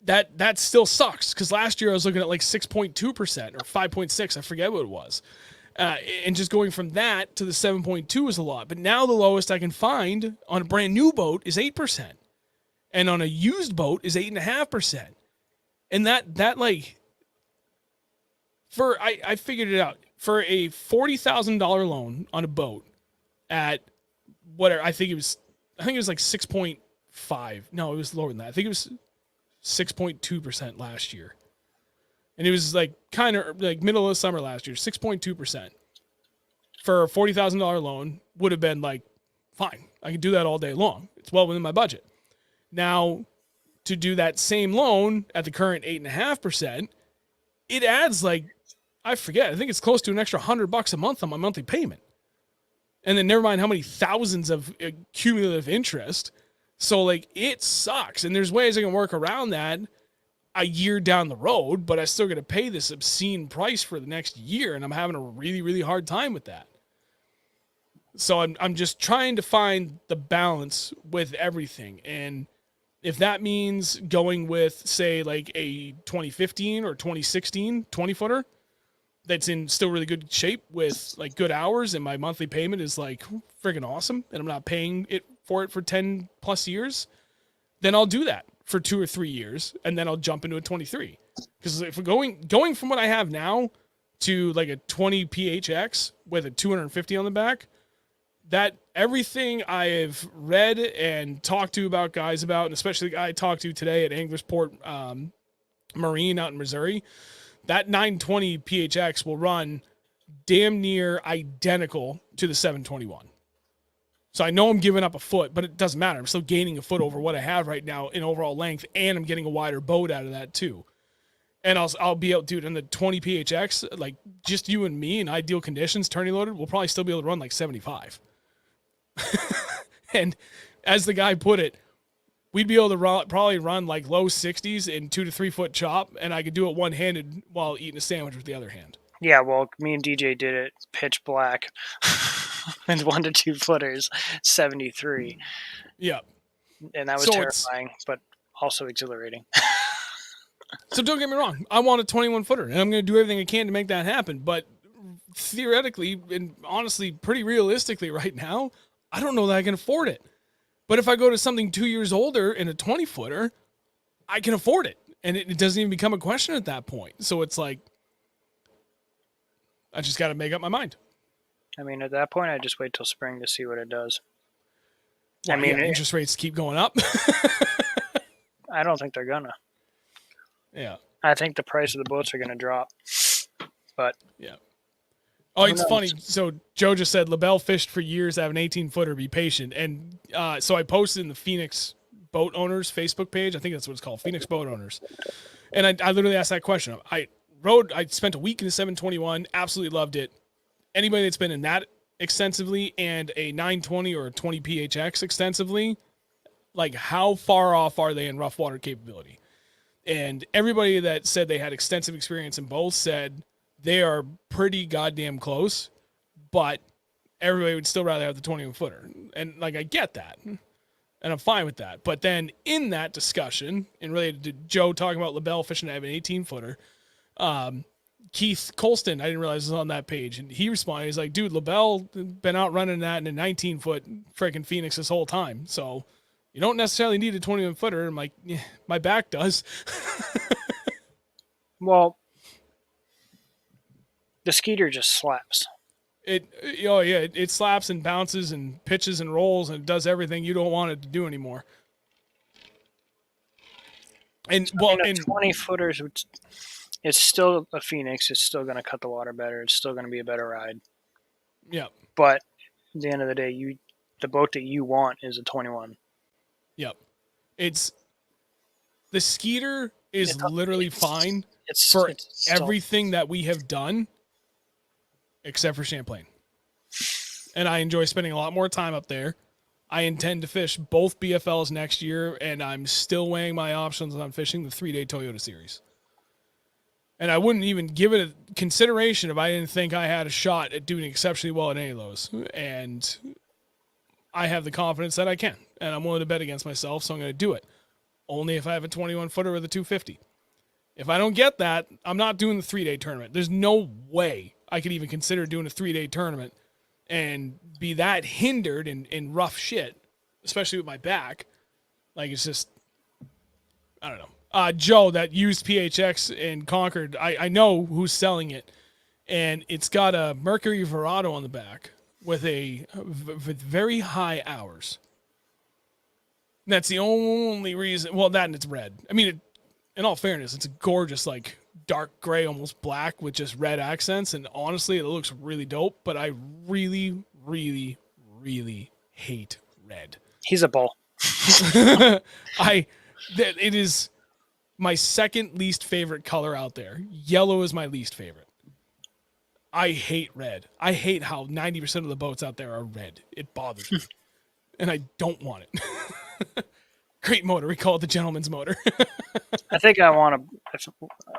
that still sucks because last year I was looking at like 6.2% or 5.6. I forget what it was. And just going from that to the 7.2 is a lot. But now the lowest I can find on a brand new boat is 8%. And on a used boat is 8.5%. And that like, I figured it out. For a $40,000 loan on a boat at whatever, I think it was like 6.5. No, it was lower than that. I think it was 6.2% last year. And it was like kind of like middle of the summer last year, 6.2% for a $40,000 loan would have been like, fine, I can do that all day long. It's well within my budget. Now, to do that same loan at the current 8.5%, it adds like, I forget, I think it's close to an extra $100 a month on my monthly payment. And then never mind how many thousands of cumulative interest. So like it sucks. And there's ways I can work around that a year down the road, but I still got to pay this obscene price for the next year. And I'm having a really, really hard time with that. So I'm just trying to find the balance with everything. And if that means going with, say, like a 2015 or 2016 20-footer that's in still really good shape with like good hours and my monthly payment is like friggin' awesome and I'm not paying it for 10 plus years, then I'll do that for 2 or 3 years and then I'll jump into a 23. Because if we're going from what I have now to like a 20 PHX with a 250 on the back, that everything I have read and talked to about guys about, and especially the guy I talked to today at Anglersport Marine out in Missouri, that 920 PHX will run damn near identical to the 721. So I know I'm giving up a foot, but it doesn't matter. I'm still gaining a foot over what I have right now in overall length, and I'm getting a wider boat out of that too. And I'll be able, dude, in the 20 PHX, like just you and me in ideal conditions, tourney loaded, we'll probably still be able to run like 75. And as the guy put it, we'd be able to probably run like low 60s in 2 to 3 foot chop, and I could do it one-handed while eating a sandwich with the other hand. Yeah, well, me and DJ did it pitch black with 1 to 2 footers, 73. Yeah. And that was terrifying, but also exhilarating. So don't get me wrong. I want a 21 footer, and I'm going to do everything I can to make that happen. But theoretically, and honestly, pretty realistically right now, I don't know that I can afford it. But if I go to something 2 years older in a 20 footer, I can afford it. And it doesn't even become a question at that point. So it's like, I just got to make up my mind. I mean, at that point, I just wait till spring to see what it does. Well, I mean, interest rates keep going up. I don't think they're gonna. Yeah. I think the price of the boats are gonna drop. But yeah. Oh, it's funny. So Joe just said LaBelle fished for years. I have an 18-footer. Be patient. And so I posted in the Phoenix Boat Owners Facebook page. I think that's what it's called, Phoenix Boat Owners. And I literally asked that question. I spent a week in the 721. Absolutely loved it. Anybody that's been in that extensively and a 920 or a 20 PHX extensively, like how far off are they in rough water capability? And everybody that said they had extensive experience in both said they are pretty goddamn close, but everybody would still rather have the 21 footer. And like, I get that and I'm fine with that. But then in that discussion and related to Joe talking about LaBelle fishing to have an 18 footer, Keith Colston, I didn't realize was on that page. And he responded, he's like, dude, LaBelle been out running that in a 19 foot freaking Phoenix this whole time. So you don't necessarily need a 21 footer. I'm like, yeah, my back does. Well, the Skeeter just slaps. It slaps and bounces and pitches and rolls and it does everything you don't want it to do anymore. And I mean, 20 footers, it's still a Phoenix. It's still going to cut the water better. It's still going to be a better ride. yeah, But at the end of the day, the boat that you want is a 21. yep. It's the Skeeter is literally fine It's everything that we have done, except for Champlain. And I enjoy spending a lot more time up there. I intend to fish both BFLs next year, and I'm still weighing my options on fishing the 3-day Toyota Series. And I wouldn't even give it a consideration if I didn't think I had a shot at doing exceptionally well at any of those. And I have the confidence that I can. And I'm willing to bet against myself, so I'm going to do it. Only if I have a 21-footer with a 250. If I don't get that, I'm not doing the 3-day tournament. There's no way I could even consider doing a 3-day tournament and be that hindered in rough shit, especially with my back. Like, it's just, I don't know. Joe, that used PHX in Concord, I know who's selling it, and it's got a Mercury Verado on the back with with very high hours. And that's the only reason. Well, that and it's red. I mean, in all fairness, it's a gorgeous, like, dark gray, almost black with just red accents. And honestly, it looks really dope. But I really, really, really hate red. He's a bull. It is my second least favorite color out there. Yellow is my least favorite. I hate red. I hate how 90% of the boats out there are red. It bothers me. And I don't want it. Great motor. We call it the gentleman's motor. I think I want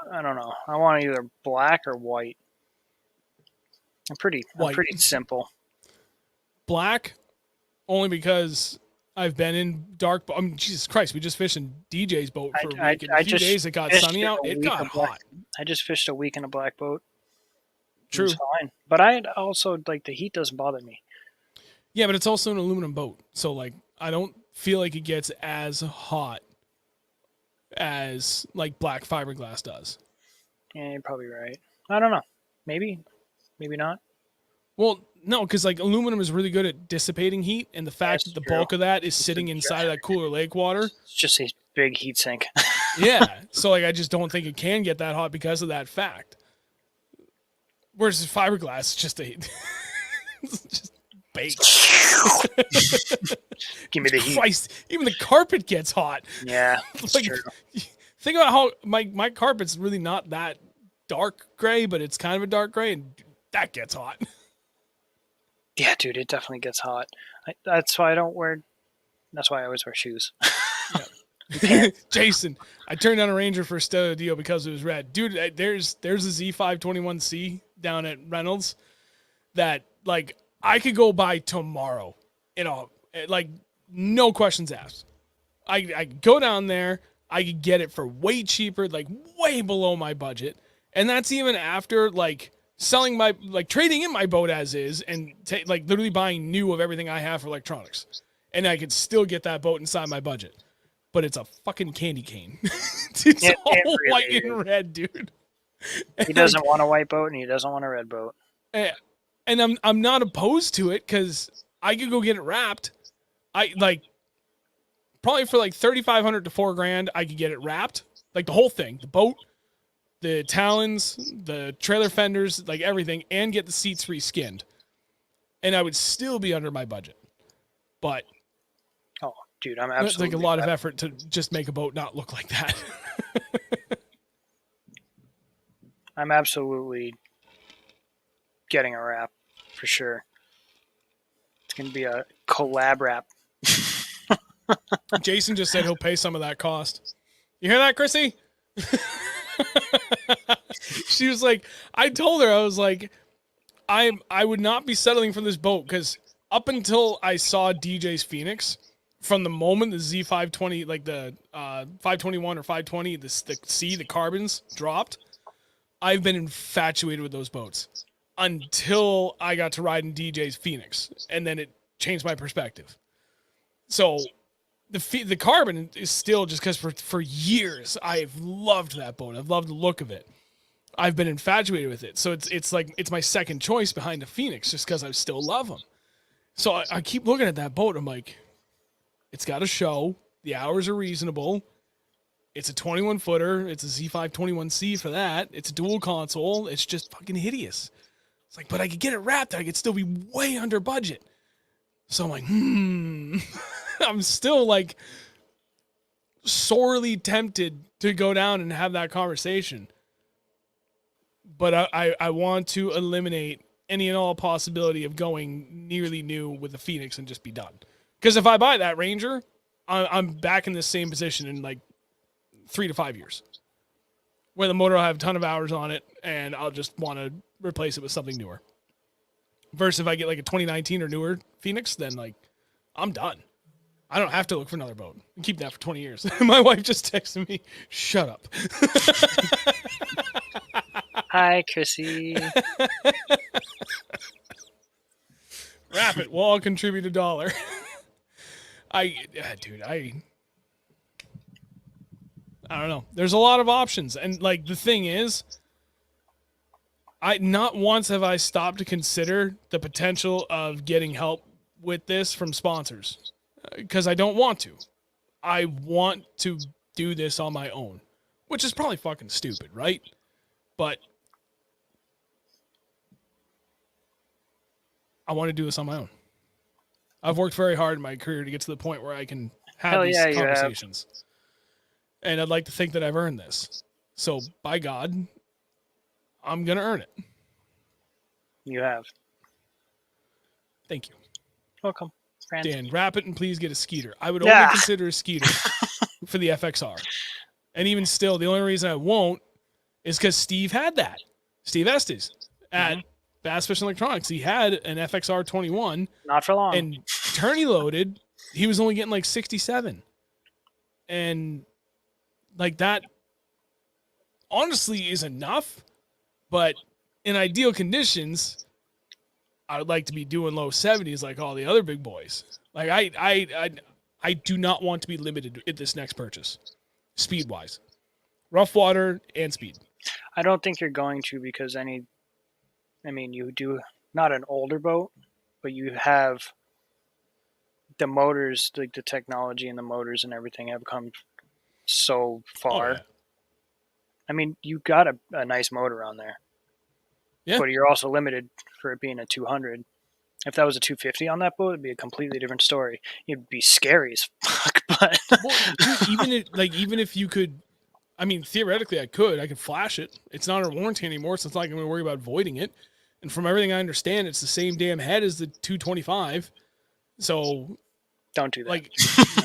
I don't know. I want either black or white. I'm pretty simple. Black, only because I've been in dark. I mean, Jesus Christ, we just fished in DJ's boat for a week. In a few days, it got sunny out. It got hot. I just fished a week in a black boat. True. It's fine. But I also, like, the heat doesn't bother me. Yeah, but it's also an aluminum boat. So, like, I don't feel like it gets as hot as, like, black fiberglass does. Yeah, you're probably right. I don't know. Maybe not. Well, no, because, like, aluminum is really good at dissipating heat, and the fact that the bulk of that is sitting inside that cooler lake water. It's just a big heat sink. Yeah. So, like, I just don't think it can get that hot because of that fact. Whereas fiberglass is just it's just baked. Give me the heat. Christ, even the carpet gets hot. Yeah, that's like, true. Think about how my carpet's really not that dark gray, but it's kind of a dark gray, and that gets hot. Yeah, dude, it definitely gets hot. That's why I always wear shoes. Yeah. Jason, I turned down a Ranger for Stella Dio because it was red. Dude, there's a Z521C down at Reynolds that, like, I could go buy tomorrow. Like, no questions asked. I could go down there. I could get it for way cheaper, like way below my budget. And that's even after, like, selling trading in my boat as is and like literally buying new of everything I have for electronics. And I could still get that boat inside my budget. But it's a fucking candy cane. It's all really white and red, dude. He doesn't want a white boat and he doesn't want a red boat. And I'm not opposed to it because I could go get it wrapped. Probably for like $3,500 to $4,000, I could get it wrapped, like the whole thing, the boat, the talons, the trailer fenders, like everything, and get the seats re-skinned, and I would still be under my budget. But oh, dude, I'm absolutely. It's like a lot of effort to just make a boat not look like that. I'm absolutely getting a wrap for sure. It's gonna be a collab wrap. Jason just said he'll pay some of that cost. You hear that, Chrissy? She was like, I told her, I was like, I would not be settling for this boat because up until I saw DJ's Phoenix, from the moment the Z520, like the 521 or 520, the carbons dropped, I've been infatuated with those boats until I got to ride in DJ's Phoenix, and then it changed my perspective. So the carbon is still just because for years I've loved that boat. I've loved the look of it. I've been infatuated with it. So it's like it's my second choice behind the Phoenix just because I still love them. So I keep looking at that boat. I'm like, it's got a show. The hours are reasonable. It's a 21 footer. It's a Z521C for that. It's a dual console. It's just fucking hideous. It's like, but I could get it wrapped. I could still be way under budget. So I'm like, I'm still like sorely tempted to go down and have that conversation. But I want to eliminate any and all possibility of going nearly new with the Phoenix and just be done. Because if I buy that Ranger, I'm back in the same position in like 3 to 5 years, where the motor will have a ton of hours on it, and I'll just want to replace it with something newer. Versus if I get like a 2019 or newer Phoenix, then like I'm done. I don't have to look for another boat and keep that for 20 years. My wife just texted me, "Shut up." Hi, Chrissy. Wrap it. We'll all contribute $1. I don't know. There's a lot of options, and like the thing is, not once have I stopped to consider the potential of getting help with this from sponsors, because I don't want to. I want to do this on my own, which is probably fucking stupid, right? But I want to do this on my own. I've worked very hard in my career to get to the point where I can have these conversations. And I'd like to think that I've earned this. So, by God, I'm going to earn it. You have. Thank you. Welcome. Dan, wrap it and please get a Skeeter. I would only consider a Skeeter for the FXR. And even still, the only reason I won't is because Steve had that. Steve Estes at Bass Fishing Electronics. He had an FXR 21. Not for long. And tourney loaded, he was only getting like 67. And like that honestly is enough, but in ideal conditions, I would like to be doing low 70s like all the other big boys. Like I do not want to be limited at this next purchase, speed wise, rough water and speed. I don't think you're going to, because you do not an older boat, but you have the motors, like the technology and the motors and everything have come so far. Oh, yeah. I mean, you got a nice motor on there. Yeah. But you're also limited for it being a 200. If that was a 250 on that boat, it'd be a completely different story. It'd be scary as fuck, but well, even if you could, I mean, theoretically I could flash it. It's not under warranty anymore, so it's not like I'm going to worry about voiding it. And from everything I understand, it's the same damn head as the 225. So don't do that. Like, no.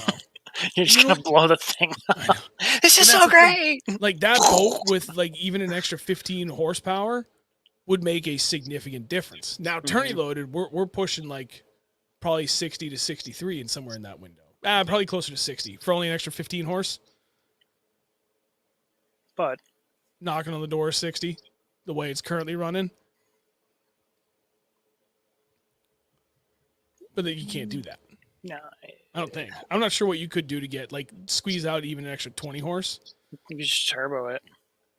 You're just going to blow the thing up. This is so great. Like that boat with like even an extra 15 horsepower would make a significant difference. Now, tourney loaded, we're pushing like probably 60 to 63 and somewhere in that window. Probably closer to 60 for only an extra 15 horse. But knocking on the door of 60, the way it's currently running. But you can't do that. No, I don't think. I'm not sure what you could do to get like squeeze out even an extra 20 horse. You just turbo it.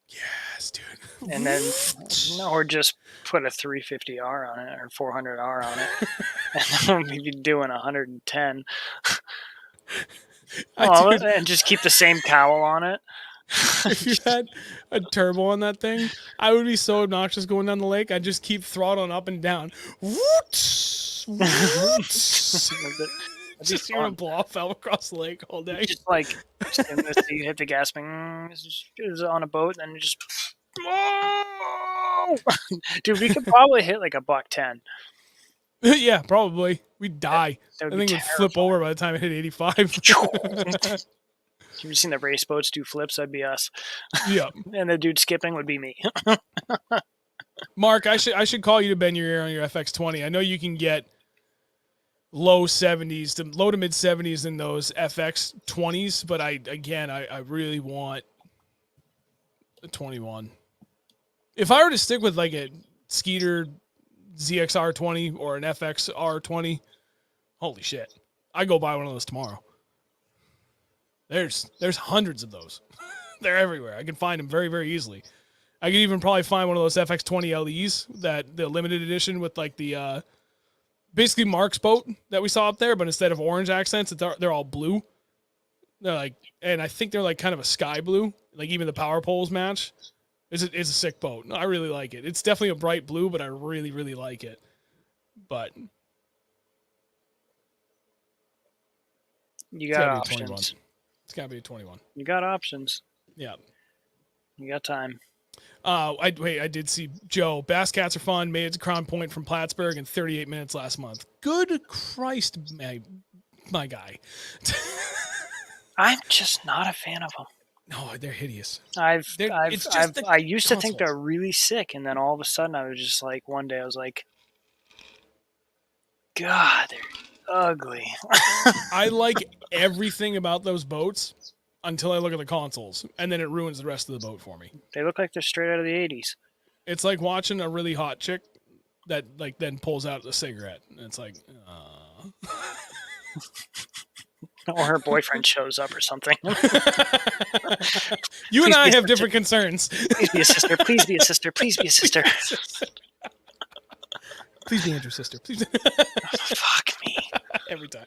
Yes, dude. And then, or just put a 350R on it or 400R on it, and then we'd be doing 110. And just keep the same cowl on it. If you had a turbo on that thing, I would be so obnoxious going down the lake. I'd just keep throttling up and down. Just hear a blow off valve across the lake all day. Just like you hit the gas, is on a boat, and you just dude, we could probably hit like a $110. Yeah, probably. We'd die. I think we'd flip over by the time it hit 85. You've seen the race boats do flips? That'd be us. Yeah. And the dude skipping would be me. Mark, I should call you to bend your ear on your FX20. I know you can get low to mid 70s in those FX20s, but I really want a 21. If I were to stick with like a Skeeter ZXR20 or an FXR20, holy shit, I go buy one of those tomorrow. There's hundreds of those. They're everywhere. I can find them very, very easily. I could even probably find one of those FX20 LEs, that the limited edition with like the basically Mark's boat that we saw up there, but instead of orange accents, they're all blue. They're like, and I think they're like kind of a sky blue. Like even the power poles match. It's a sick boat. No, I really like it. It's definitely a bright blue, but I really, really like it. But You it's got gotta be a 21. options. It's gotta be a 21. You got options. Yeah. You got time. I did see Joe. Bass Cats are fun. Made it to Crown Point from Plattsburgh in 38 minutes last month. Good Christ, my guy. I'm just not a fan of them. No, they're hideous. I used to think consoles. they're really sick, and then all of a sudden I was just like, one day I was like, God, they're ugly. I like everything about those boats until I look at the consoles, and then it ruins the rest of the boat for me. They look like they're straight out of the 80s. It's like watching a really hot chick that like then pulls out a cigarette, and it's like, Or her boyfriend shows up or something. You and Please I be a have different concerns. Please be a sister. Please be a sister. Please be a sister. Please be Andrew's sister. Please. Fuck me. Every time.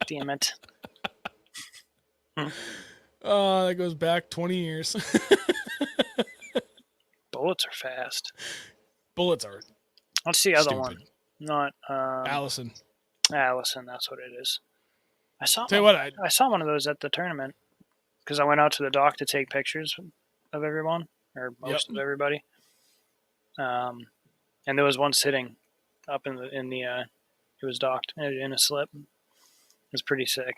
Damn it. That goes back 20 years. Bullets are fast. Bullets are What's the other stupid. one? Not Allison. Allison. That's what it is. I saw one of those at the tournament because I went out to the dock to take pictures of everyone or most of everybody. And there was one sitting up in the it was docked in a slip. It was pretty sick.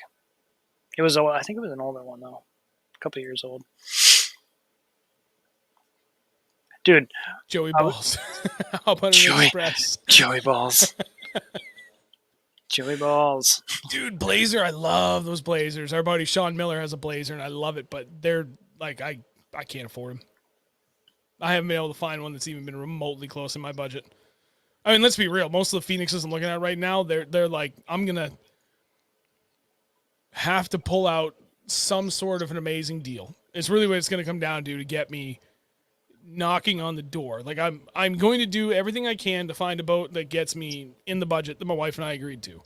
It was I think it was an older one though, a couple of years old. Dude, Joey Balls. How about an express? Joey Balls. Joey Balls. Dude, blazer. I love those blazers. Our buddy Sean Miller has a blazer, and I love it, but they're like, I can't afford them. I haven't been able to find one that's even been remotely close in my budget. I mean, let's be real. Most of the Phoenixes I'm looking at right now, they're like, I'm going to have to pull out some sort of an amazing deal. It's really what it's going to come down to get me knocking on the door. Like I'm going to do everything I can to find a boat that gets me in the budget that my wife and I agreed to.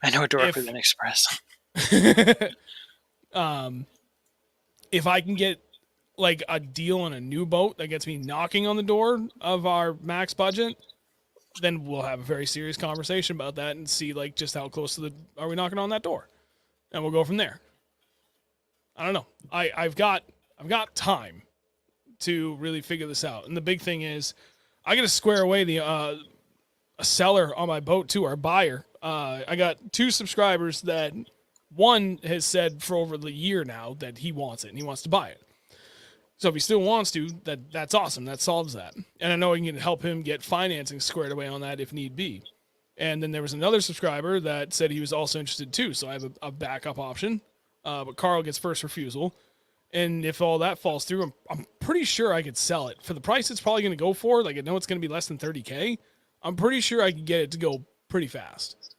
I know a door with an express. If I can get like a deal on a new boat that gets me knocking on the door of our max budget, then we'll have a very serious conversation about that and see like just how close to are we knocking on that door, and we'll go from there. I don't know. I've got time to really figure this out. And the big thing is I got to square away a seller on my boat too, our buyer. I got 2 subscribers that one has said for over the year now that he wants it and he wants to buy it. So if he still wants to, that's awesome. That solves that. And I know I can help him get financing squared away on that if need be. And then there was another subscriber that said he was also interested too. So I have a backup option. But Carl gets first refusal. And if all that falls through, I'm pretty sure I could sell it for the price it's probably going to go for. Like I know it's going to be less than $30K. I'm pretty sure I could get it to go pretty fast.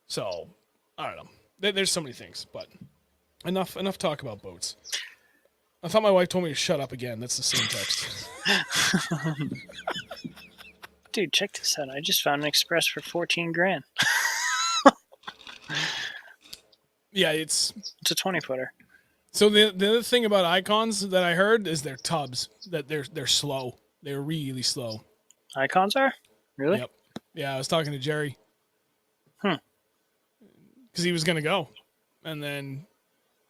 So I don't know. There's so many things, but enough talk about boats. I thought my wife told me to shut up again. That's the same text. Dude, check this out. I just found an express for $14,000. Yeah, it's a 20-footer. So the other thing about Icons that I heard is their tubs, that they're slow. They're really slow. Icons are? Really? Yep. Yeah, I was talking to Jerry. Because he was going to go. And then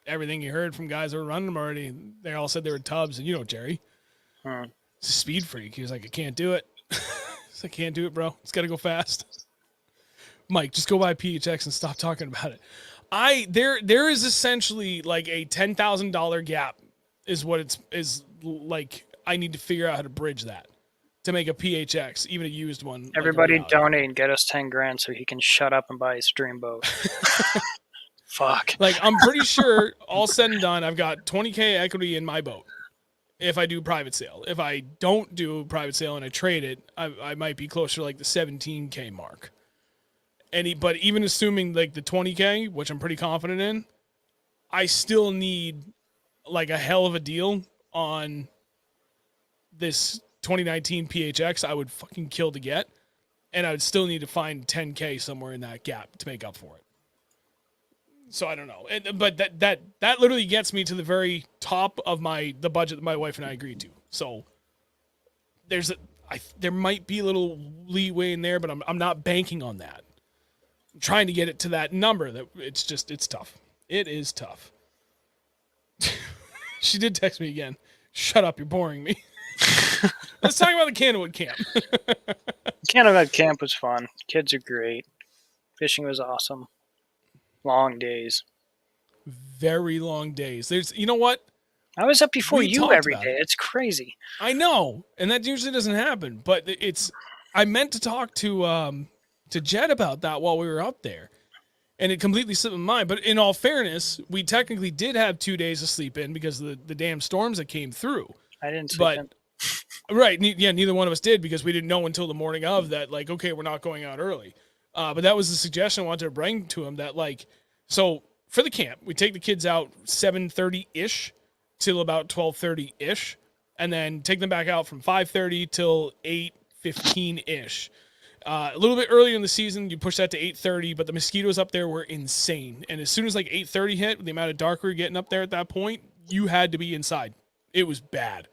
everything he heard from guys that were running them already, they all said they were tubs. And you know Jerry. He's a speed freak. He was like, I can't do it. I can't do it, bro. It's got to go fast. Mike, just go buy PHX and stop talking about it. There is essentially like a $10,000 gap is what is like. I need to figure out how to bridge that to make a PHX, even a used one. Everybody donate and get us $10,000 so he can shut up and buy his dream boat. Fuck. Like I'm pretty sure all said and done, I've got $20K equity in my boat. If I do private sale, if I don't do private sale and I trade it, I might be closer to like the $17K mark. But even assuming like the $20K, which I'm pretty confident in, I still need like a hell of a deal on this 2019 PHX. I would fucking kill to get, and I would still need to find $10K somewhere in that gap to make up for it. So I don't know. But that literally gets me to the very top of the budget that my wife and I agreed to. So there might be a little leeway in there, but I'm not banking on that. I'm trying to get it to that number that it's tough. It is tough. She did text me again. Shut up, you're boring me. Let's talk about the Candlewood camp. Candlewood camp was fun. Kids are great. Fishing was awesome. Long days. Very long days. You know what? I was up before you every day. It's crazy. I know, and that usually doesn't happen. But I meant to talk to Jed about that while we were up there, and it completely slipped my mind. But in all fairness, we technically did have 2 days to sleep in because of the damn storms that came through. I didn't sleep in. Right, neither one of us did because we didn't know until the morning of that. Like, okay, we're not going out early. But that was the suggestion I wanted to bring to him. That so for the camp, we take the kids out 7:30-ish till about 12:30-ish, and then take them back out from 5:30 till 8:15-ish. A little bit earlier in the season, you push that to 8:30, but the mosquitoes up there were insane. And as soon as 8:30 hit, with the amount of dark we were getting up there at that point, you had to be inside. It was bad.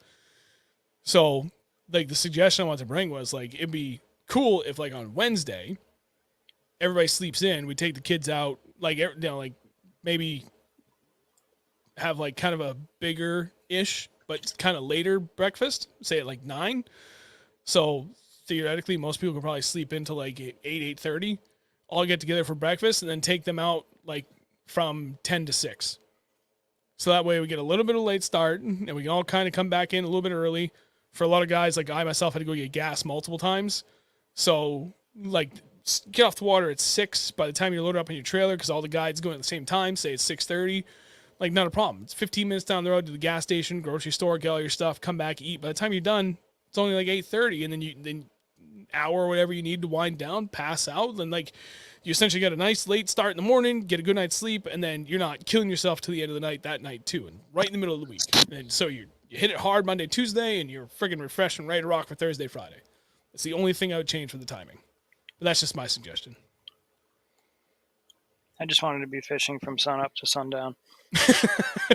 So, the suggestion I wanted to bring was, it'd be cool if, on Wednesday, everybody sleeps in, we take the kids out, maybe have, kind of a bigger-ish, but kind of later breakfast, say at, 9. So, theoretically, most people could probably sleep until 8:30, all get together for breakfast, and then take them out from 10 to 6. So that way we get a little bit of late start, and we can all kind of come back in a little bit early. For a lot of guys, I myself had to go get gas multiple times. So get off the water at 6 by the time you're loaded up in your trailer, because all the guides going at the same time, say it's 6:30. Not a problem. It's 15 minutes down the road to the gas station, grocery store, get all your stuff, come back, eat. By the time you're done, it's only 8:30, and then hour or whatever you need to wind down, pass out, and you essentially get a nice late start in the morning, get a good night's sleep, and then you're not killing yourself till the end of the night that night too, and right in the middle of the week. And so you hit it hard Monday, Tuesday, and you're friggin' refreshed and ready to rock for Thursday, Friday. It's the only thing I would change for the timing. But that's just my suggestion. I just wanted to be fishing from sun up to sundown.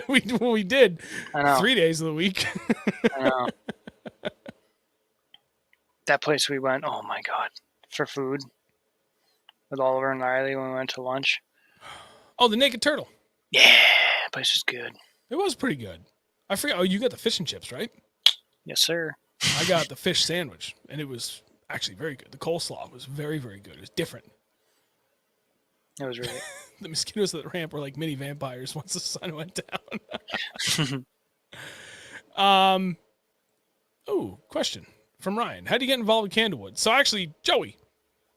we did. I know. 3 days of the week. I know. That place we went, oh my God, for food with Oliver and Riley when we went to lunch. Oh, the Naked Turtle. Yeah, that place was good. It was pretty good. I forgot. Oh, you got the fish and chips, right? Yes, sir. I got the fish sandwich, and it was actually very good. The coleslaw was very, very good. It was different. It was really. The mosquitoes at the ramp were like mini vampires once the sun went down. Oh, question from Ryan. How do you get involved with Candlewood? So actually, Joey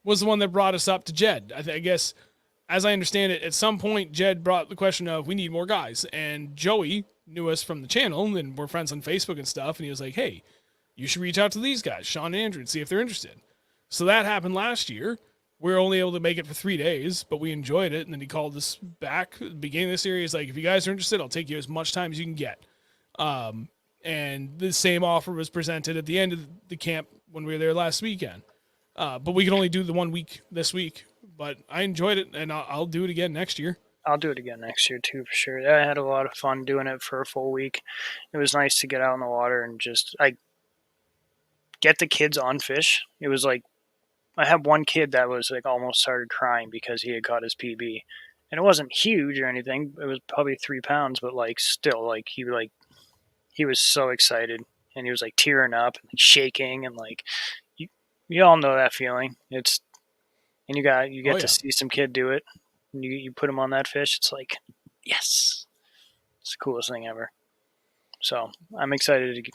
was the one that brought us up to Jed. I guess, as I understand it, at some point, Jed brought the question of, we need more guys. And Joey knew us from the channel, and we're friends on Facebook and stuff, and he was like, hey, you should reach out to these guys, Sean and Andrew, and see if they're interested. So that happened last year. We were only able to make it for 3 days, but we enjoyed it, and then he called us back at the beginning of the series, if you guys are interested, I'll take you as much time as you can get. And the same offer was presented at the end of the camp when we were there last weekend. But we can only do the 1 week this week. But I enjoyed it, and I'll do it again next year. I'll do it again next year, too, for sure. I had a lot of fun doing it for a full week. It was nice to get out in the water and just get the kids on fish. It was I had one kid that was almost started crying because he had caught his PB. And it wasn't huge or anything. It was probably 3 pounds, but still, he was so excited, and he was tearing up and shaking, and you all know that feeling. You get to see some kid do it, and you put him on that fish. It's yes, it's the coolest thing ever. So I'm excited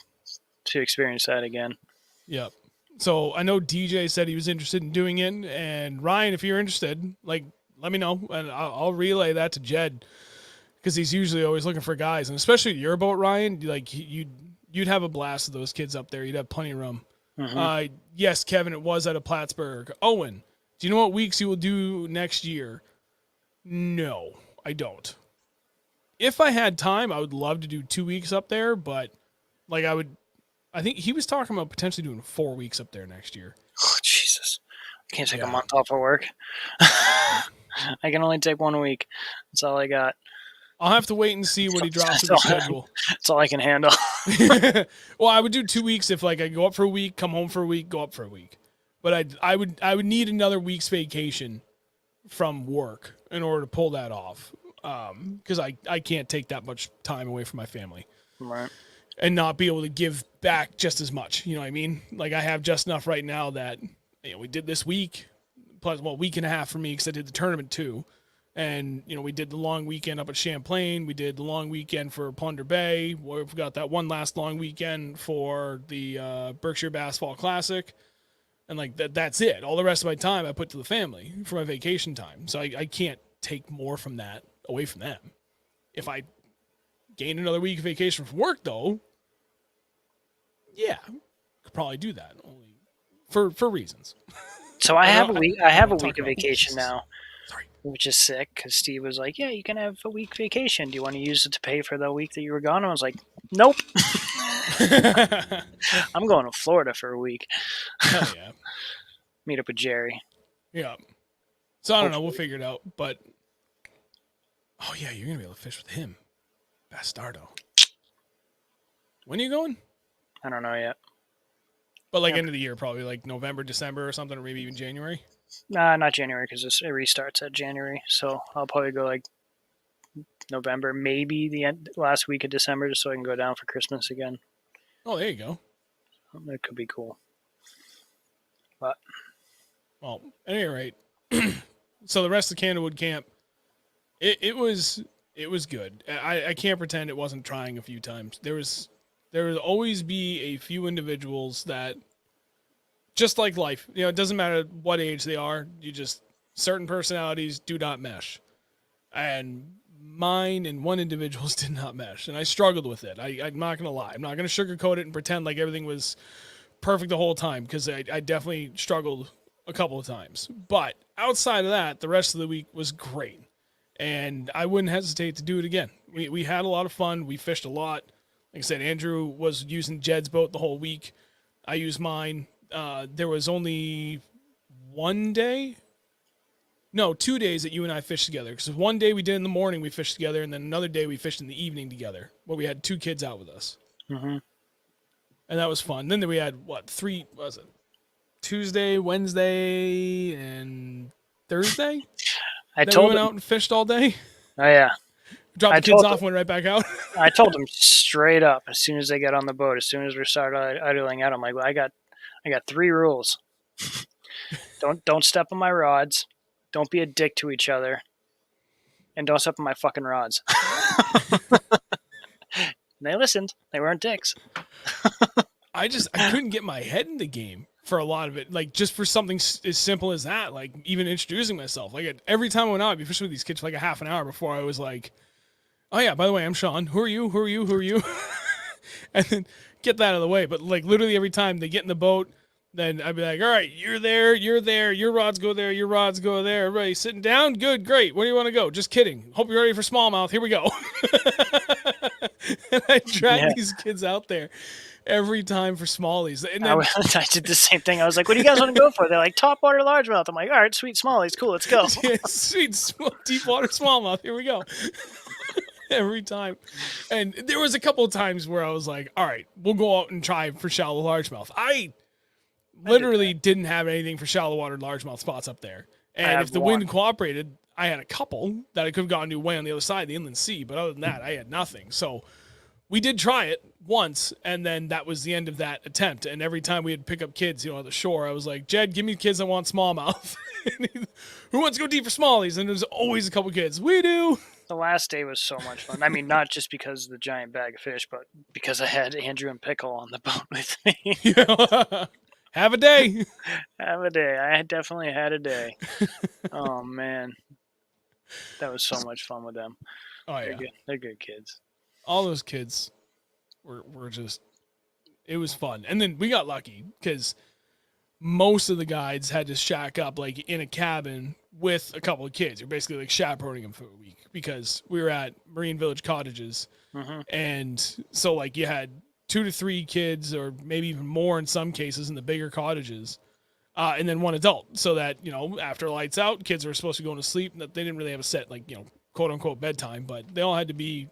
to experience that again. Yep. So I know DJ said he was interested in doing it, and Ryan, if you're interested, let me know, and I'll relay that to Jed, because he's usually always looking for guys, and especially at your boat, Ryan, you'd have a blast with those kids up there. You'd have plenty of room. Mm-hmm. Yes, Kevin, it was out of Plattsburgh. Owen, do you know what weeks you will do next year? No, I don't. If I had time, I would love to do 2 weeks up there, but I think he was talking about potentially doing 4 weeks up there next year. Oh, Jesus. I can't take a month off of work. I can only take 1 week. That's all I got. I'll have to wait and see what he drops to the schedule. That's all I can handle. Well, I would do 2 weeks if like I go up for a week, come home for a week, go up for a week. But I would need another week's vacation from work in order to pull that off. Because I can't take that much time away from my family. Right. And not be able to give back just as much. You know what I mean? Like I have just enough right now that we did this week, plus week and a half for me because I did the tournament too. And, we did the long weekend up at Champlain. We did the long weekend for Plunder Bay. We've got that one last long weekend for the Berkshire Bass Fall Classic. And, that's it. All the rest of my time I put to the family for my vacation time. So I can't take more from that away from them. If I gain another week of vacation from work, though, yeah, could probably do that. Only for reasons. So I have a week of vacation reasons. now. Sorry. Which is sick because Steve was like, yeah, you can have a week vacation. Do you want to use it to pay for the week that you were gone? I was like, nope. I'm going to Florida for a week. Hell yeah. Meet up with Jerry. Yeah. So I don't know. We'll figure it out. But, oh, yeah, you're going to be able to fish with him. Bastardo. When are you going? I don't know yet. But end of the year, probably like November, December or something, or maybe even January? Nah, not January because it restarts at January. So I'll probably go like November, maybe the last week of December, just so I can go down for Christmas again. Oh, there you go. That could be cool. But well, at any rate, so the rest of Candlewood camp, it was good. I can't pretend it wasn't trying a few times. There would always be a few individuals that, just like life, it doesn't matter what age they are. Certain personalities do not mesh. And mine and one individual's did not mesh. And I struggled with it. I'm not going to lie. I'm not going to sugarcoat it and pretend like everything was perfect the whole time because I definitely struggled a couple of times. But outside of that, the rest of the week was great. And I wouldn't hesitate to do it again. We had a lot of fun. We fished a lot. Like I said, Andrew was using Jed's boat the whole week. I used mine. There was only 2 days that you and I fished together. Because one day we did in the morning, we fished together, and then another day we fished in the evening together, where we had 2 kids out with us. Mm-hmm. And that was fun. Then we had, 3, was it? Tuesday, Wednesday, and Thursday? We went out and fished all day. Oh, yeah. Dropped the kids off, went right back out. I told them straight up as soon as they got on the boat, as soon as we started idling out, I'm like, well, I got 3 rules. Don't step on my rods. Don't be a dick to each other. And don't step on my fucking rods. And they listened. They weren't dicks. I couldn't get my head in the game for a lot of it. Just for something as simple as that, even introducing myself. Every time I went out, I'd be fishing with these kids for a half an hour before I was like, oh yeah, by the way, I'm Sean. Who are you? Who are you? Who are you? And then get that out of the way. But literally every time they get in the boat, then I'd be like, all right, you're there, your rods go there, your rods go there. Everybody sitting down? Good, great. Where do you want to go? Just kidding. Hope you're ready for smallmouth. Here we go. And I drag these kids out there every time for smallies. And then, I did the same thing. I was like, what do you guys want to go for? They're like, topwater largemouth. I'm like, all right, sweet smallies. Cool, let's go. Yeah, sweet deep water smallmouth. Here we go. Every time. And there was a couple of times where I was like, all right, we'll go out and try for shallow largemouth. I literally didn't have anything for shallow water largemouth spots up there. And if the wind cooperated, I had a couple that I could have gotten to way on the other side of the inland sea. But other than that, I had nothing. So we did try it once, and then that was the end of that attempt. And every time we had to pick up kids, on the shore, I was like, Jed, give me kids that want smallmouth. Who wants to go deep for smallies? And there's always a couple kids. We do. The last day was so much fun. I mean, not just because of the giant bag of fish, but because I had Andrew and Pickle on the boat with me. Have a day. Have a day. I definitely had a day. Oh, man. That was so much fun with them. Oh, yeah. They're good kids. All those kids were just, it was fun. And then we got lucky because most of the guides had to shack up in a cabin with a couple of kids. You're basically chaperoning them for a week because we were at Marine Village Cottages. Mm-hmm. And so you had 2 to 3 kids or maybe even more in some cases in the bigger cottages. and then one adult, so that, you know, after lights out, kids are supposed to be going to sleep. They didn't really have a set, like, you know, quote unquote bedtime, but they all had to be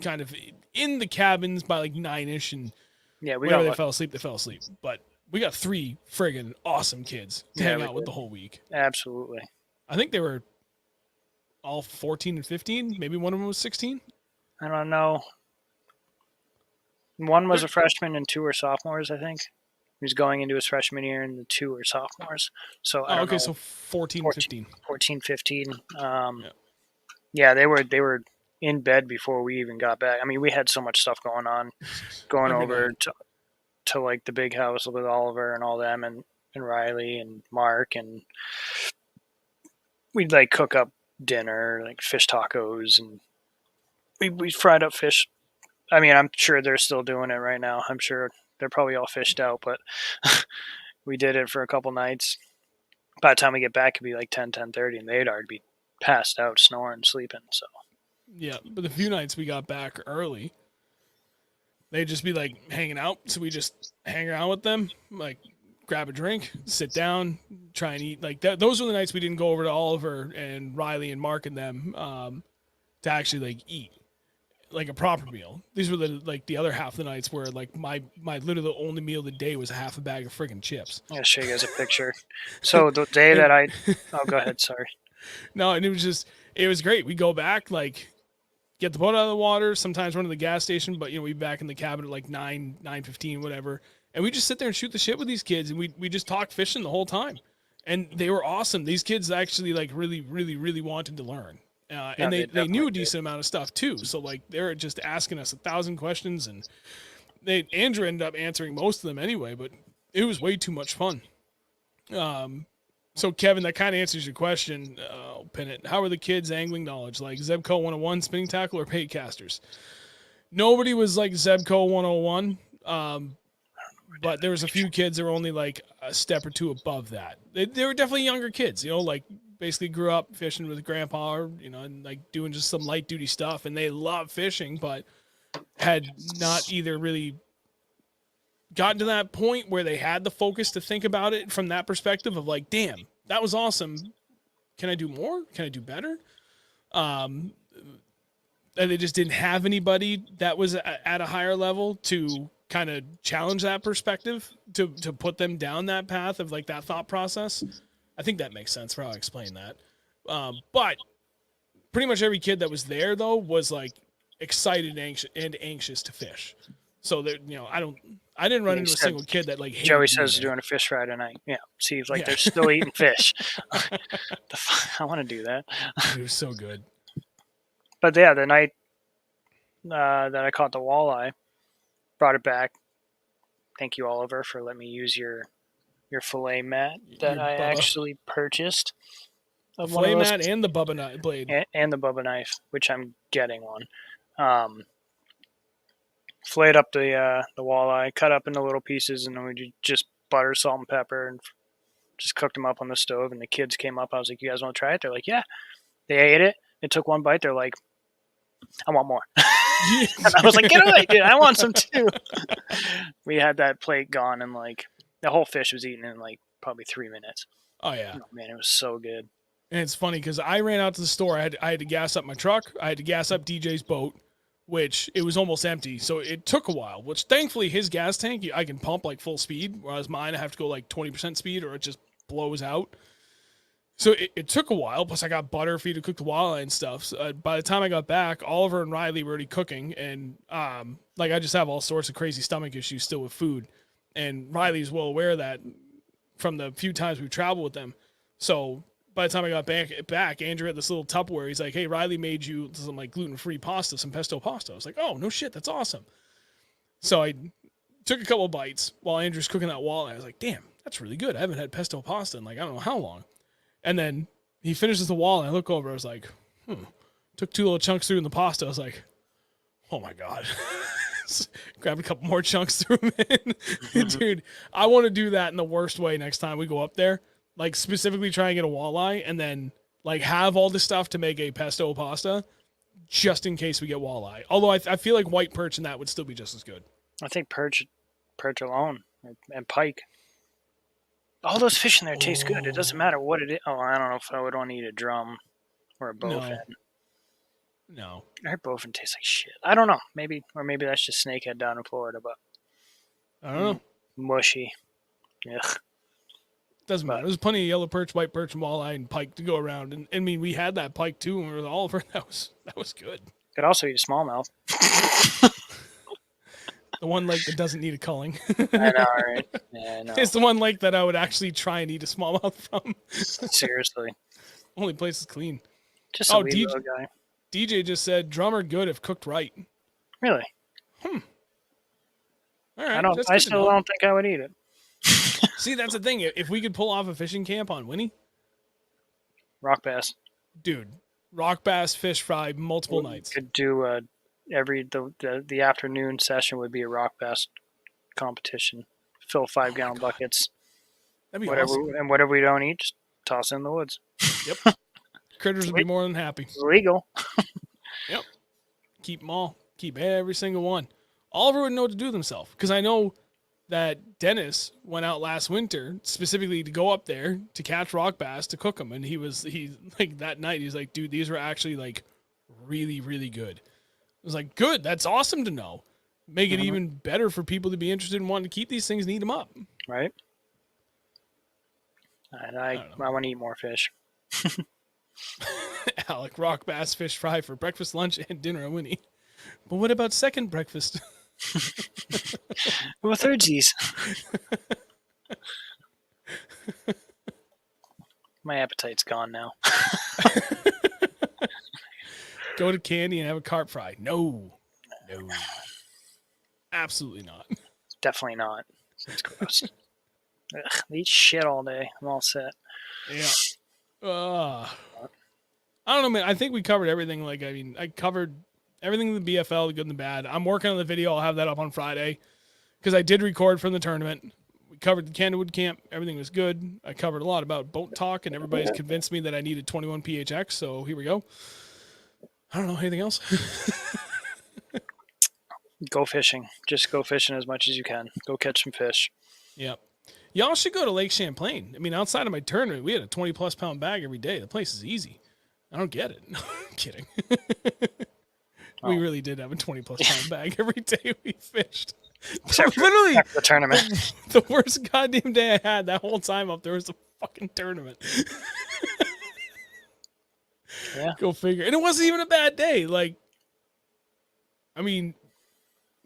kind of in the cabins by like 9ish, and Yeah, whenever they fell asleep, they fell asleep. But we got 3 friggin' awesome kids to hang out with the whole week. Absolutely. I think they were all 14 and 15. Maybe one of them was 16. I don't know. One was a freshman and 2 were sophomores, I think. He was going into his freshman year, and the 2 were sophomores. So I don't know. So 14 and 15. 14, 15. Yeah, they were in bed before we even got back. I mean, we had so much stuff going on, going over to like the big house with Oliver and all them, and Riley and Mark, and we'd like cook up dinner, like fish tacos, and we fried up fish. I mean, I'm sure they're still doing it right now. I'm sure they're probably all fished out, but we did it for a couple nights. By the time we get back, it'd be like 10:30, and they'd already be passed out, snoring, sleeping. So yeah, but the few nights we got back early, they'd just be like hanging out. So we just hang around with them, like grab a drink, sit down, try and eat. Like that. Those were the nights we didn't go over to Oliver and Riley and Mark and them to actually like eat like a proper meal. These were the other half of the nights where like my literally only meal of the day was a half a bag of friggin' chips. I'll show you guys a picture. So the day that go ahead, sorry. No, and it was great. We go back, like get the boat out of the water, sometimes run to the gas station, but you know, we'd be back in the cabin at like 9:15, whatever. And we just sit there and shoot the shit with these kids, and we just talk fishing the whole time. And they were awesome. These kids actually like really, really, really wanted to learn. And they knew a decent amount of stuff too. So like they're just asking us 1,000 questions, and Andrew ended up answering most of them anyway, but it was way too much fun. So Kevin, that kind of answers your question. I'll pin it. How are the kids' angling knowledge? Like Zebco 101, spinning tackle, or bait casters? Nobody was like Zebco 101. But there was a few kids that were only like a step or two above that. They were definitely younger kids, you know, like basically grew up fishing with grandpa, or, you know, and like doing just some light duty stuff, and they love fishing, but had not either really gotten to that point where they had the focus to think about it from that perspective of like, damn, that was awesome. Can I do more? Can I do better? And they just didn't have anybody that was at a higher level to kind of challenge that perspective, to put them down that path of like that thought process. I think that makes sense for how I explain that. But pretty much every kid that was there though was like excited and anxious to fish. So that, you know, I didn't run into a single kid that like hated Joey says doing a fish fry tonight. Yeah, see if like they're still eating fish. I want to do that. It was so good. But yeah, the night that I caught the walleye, brought it back. Thank you, Oliver, for letting me use your fillet mat that I actually purchased. Fillet mat and the Bubba blade. And the Bubba knife, which I'm getting one. Flayed up the walleye, cut up into little pieces, and then we just butter, salt, and pepper, and just cooked them up on the stove. And the kids came up. I was like, "You guys want to try it?" They're like, "Yeah." They ate it. They took one bite. They're like, "I want more." And I was like, "Get away, dude! I want some too." We had that plate gone, and like the whole fish was eaten in like probably 3 minutes. Oh yeah, man, it was so good. And it's funny because I ran out to the store. I had to gas up my truck. I had to gas up DJ's boat, which it was almost empty. So it took a while, which thankfully his gas tank, I can pump like full speed, whereas mine, I have to go like 20% speed or it just blows out. So it took a while. Plus I got butter for you to cook the walleye and stuff. So, by the time I got back, Oliver and Riley were already cooking. And like I just have all sorts of crazy stomach issues still with food. And Riley's well aware of that from the few times we've traveled with them. So by the time I got back, Andrew had this little Tupperware. He's like, "Hey, Riley made you some like gluten-free pasta, some pesto pasta." I was like, "Oh, no shit, that's awesome." So I took a couple bites while Andrew's cooking that walleye. I was like, "Damn, that's really good. I haven't had pesto pasta in like I don't know how long." And then he finishes the walleye. I look over. I was like, Took 2 little chunks through in the pasta. I was like, "Oh my god." Grabbed a couple more chunks, threw them in. Dude, I want to do that in the worst way next time we go up there. Like specifically try and get a walleye and then like have all the stuff to make a pesto pasta just in case we get walleye. Although I feel like white perch and that would still be just as good. I think perch alone and pike. All those fish in there taste good. It doesn't matter what it is. Oh, I don't know if I would want to eat a drum or a bowfin. No. I heard bowfin tastes like shit. I don't know. Maybe that's just snakehead down in Florida, but I don't know. mushy. Ugh. Doesn't matter. There's plenty of yellow perch, white perch, and walleye and pike to go around. And I mean, we had that pike too, and we were all over. That was good. Could also eat a smallmouth. The one lake that doesn't need a culling. I know, right? Yeah, I know. It's the one lake that I would actually try and eat a smallmouth from. Seriously. Only place is clean. Just a wee little guy. DJ just said drum are good if cooked right. Really? All right. I still don't think I would eat it. See, that's the thing. If we could pull off a fishing camp on Winnie, rock bass, dude, rock bass fish fry multiple nights. Could do the afternoon session would be a rock bass competition. Fill 5-gallon buckets. That'd be awesome. And whatever we don't eat, just toss it in the woods. Yep. Critters would be more than happy. It's legal. Yep. Keep them all. Keep every single one. Oliver would know what to do with himself, because I know that Dennis went out last winter specifically to go up there to catch rock bass to cook them, and he like that night he's like, dude, these were actually like really, really good. I was like, good, that's awesome to know. Make it even better for people to be interested in wanting to keep these things and eat them up. Right. And I want to eat more fish. Alec, rock bass fish fry for breakfast, lunch, and dinner at Winnie. But what about second breakfast? Well, thirdsies. My appetite's gone now. Go to Candy and have a carp fry. No. Absolutely not. Definitely not. It's gross. Ugh, I eat shit all day. I'm all set. Yeah. I don't know, man. I think we covered everything. I covered everything in the BFL, the good and the bad. I'm working on the video. I'll have that up on Friday because I did record from the tournament. We covered the Candlewood camp. Everything was good. I covered a lot about boat talk, and everybody's convinced me that I needed 21 PHX, so here we go. I don't know. Anything else? Go fishing. Just go fishing as much as you can. Go catch some fish. Yep. Y'all should go to Lake Champlain. I mean, outside of my tournament, we had a 20-plus pound bag every day. The place is easy. I don't get it. No, I'm kidding. We really did have a 20-plus pound bag every day we fished. Literally, the tournament. The worst goddamn day I had that whole time up there was the fucking tournament. Yeah. Go figure. And it wasn't even a bad day. I mean,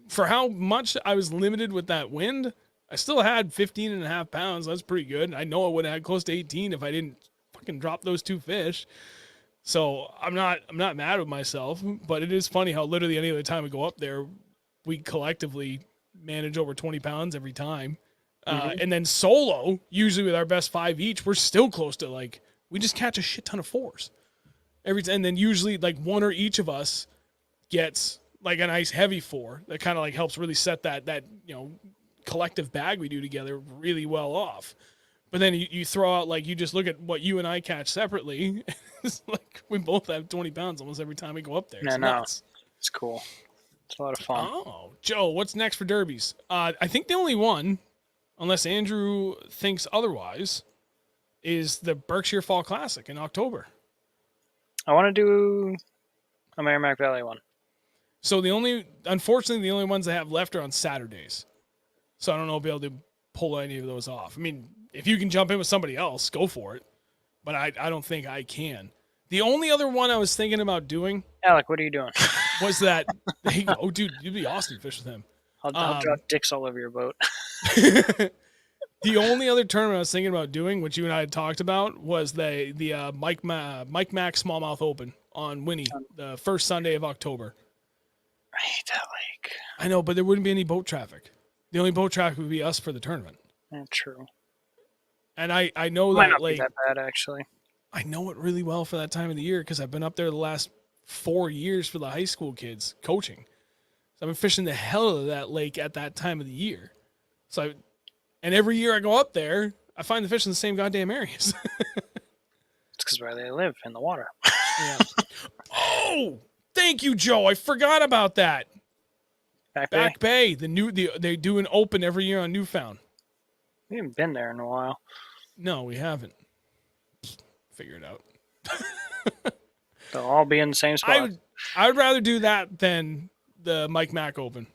for how much I was limited with that wind, I still had 15 and a half pounds. That's pretty good. I know I would have had close to 18 if I didn't fucking drop those 2 fish. So I'm not mad with myself, but it is funny how literally any other time we go up there, we collectively manage over 20 pounds every time. And then solo, usually with our best 5 each, we're still close to we just catch a shit ton of 4s. And then usually one or each of us gets a nice heavy 4 that kind of helps really set that collective bag we do together really well off. But then you throw out, you just look at what you and I catch separately. It's we both have 20 pounds almost every time we go up there. It's cool. It's a lot of fun. Oh, Joe, what's next for derbies? I think the only one, unless Andrew thinks otherwise, is the Berkshire Fall Classic in October. I want to do a Merrimack Valley one. So unfortunately, the only ones I have left are on Saturdays. So I don't know if I'll be able to pull any of those off. I mean, if you can jump in with somebody else, go for it. But I don't think I can. The only other one I was thinking about doing, Alec, what are you doing? Was that, oh, dude, you'd be awesome to fish with him. I'll drop dicks all over your boat. The only other tournament I was thinking about doing, which you and I had talked about, was the Mike Mack Smallmouth Open on Winnie, the first Sunday of October. I hate that lake. I know, but there wouldn't be any boat traffic. The only boat traffic would be us for the tournament. True. And I know Might that not lake. Be that bad, actually. I know it really well for that time of the year because I've been up there the last 4 years for the high school kids coaching. So I've been fishing the hell out of that lake at that time of the year. And every year I go up there, I find the fish in the same goddamn areas. It's because where they live, in the water. Yeah. Oh, thank you, Joe. I forgot about that. Back Bay. They do an open every year on Newfound. We haven't been there in a while. No, we haven't. Figure it out. They'll all be in the same spot. I would rather do that than the Mike Mack Open,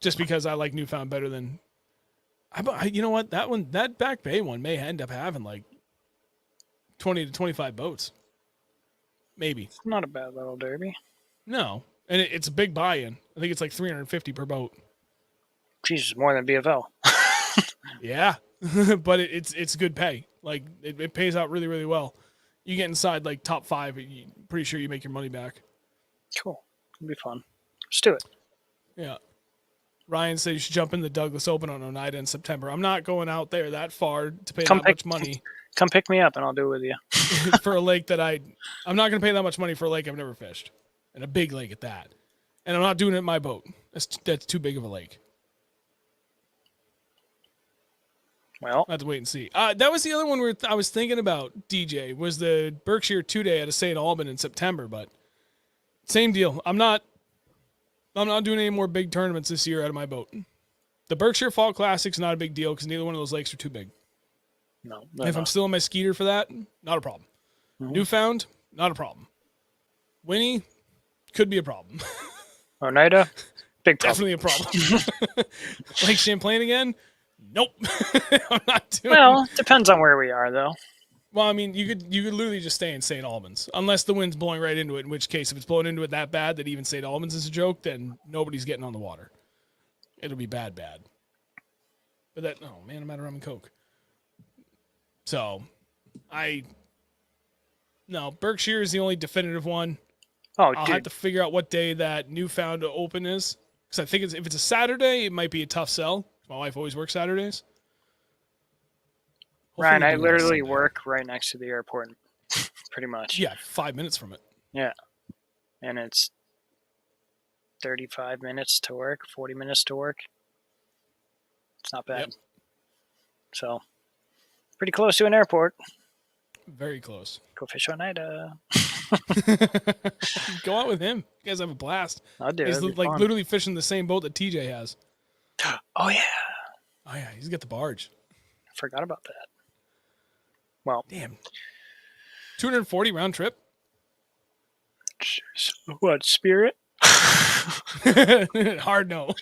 just because I like Newfound better than. You know what? That Back Bay one may end up having like 20 to 25 boats, maybe. It's not a bad little derby. No, and it's a big buy-in. I think it's like $350 per boat. Jesus, more than BFL. Yeah, but it's good pay. Like it pays out really, really well. You get inside like top 5, pretty sure you make your money back. Cool. It'll be fun. Let's do it. Yeah. Ryan said you should jump in the Douglas Open on Oneida in September. I'm not going out there that far to pay that much money. Come pick me up and I'll do it with you. For a lake that I'm not going to pay that much money for a lake I've never fished. And a big lake at that. And I'm not doing it in my boat. That's too big of a lake. Well, I have to wait and see. That was the other one where I was thinking about, DJ, was the Berkshire 2-day out of St. Alban in September, but same deal. I'm not doing any more big tournaments this year out of my boat. The Berkshire Fall Classic's not a big deal because neither one of those lakes are too big. No. If I'm still on my Skeeter for that, not a problem. Mm-hmm. Newfound, not a problem. Winnie, could be a problem. Oneida, big problem. Definitely a problem. Lake Champlain again? Nope. I'm not doing it. Well, depends on where we are, though. Well, I mean, you could literally just stay in St. Albans, unless the wind's blowing right into it, in which case, if it's blowing into it that bad that even St. Albans is a joke, then nobody's getting on the water. It'll be bad. But I'm out of rum and Coke. So, Berkshire is the only definitive one. Oh, I'll dude. have to figure out what day that Newfound Open is. Because I think if it's a Saturday, it might be a tough sell. My wife always works Saturdays. Ryan, Hopefully I we do literally Sunday. work right next to the airport, pretty much. Yeah, 5 minutes from it. Yeah. And it's 35 minutes to work, 40 minutes to work. It's not bad. Yep. So, pretty close to an airport. Very close. Go fish Oneida. Go out with him. You guys have a blast. I'll do it. He's It'll be like fun. literally fishing the same boat that TJ has. Oh, yeah. Oh yeah, he's got the barge. I forgot about that. Well, Damn. 240 round trip. what, Spirit? Hard no.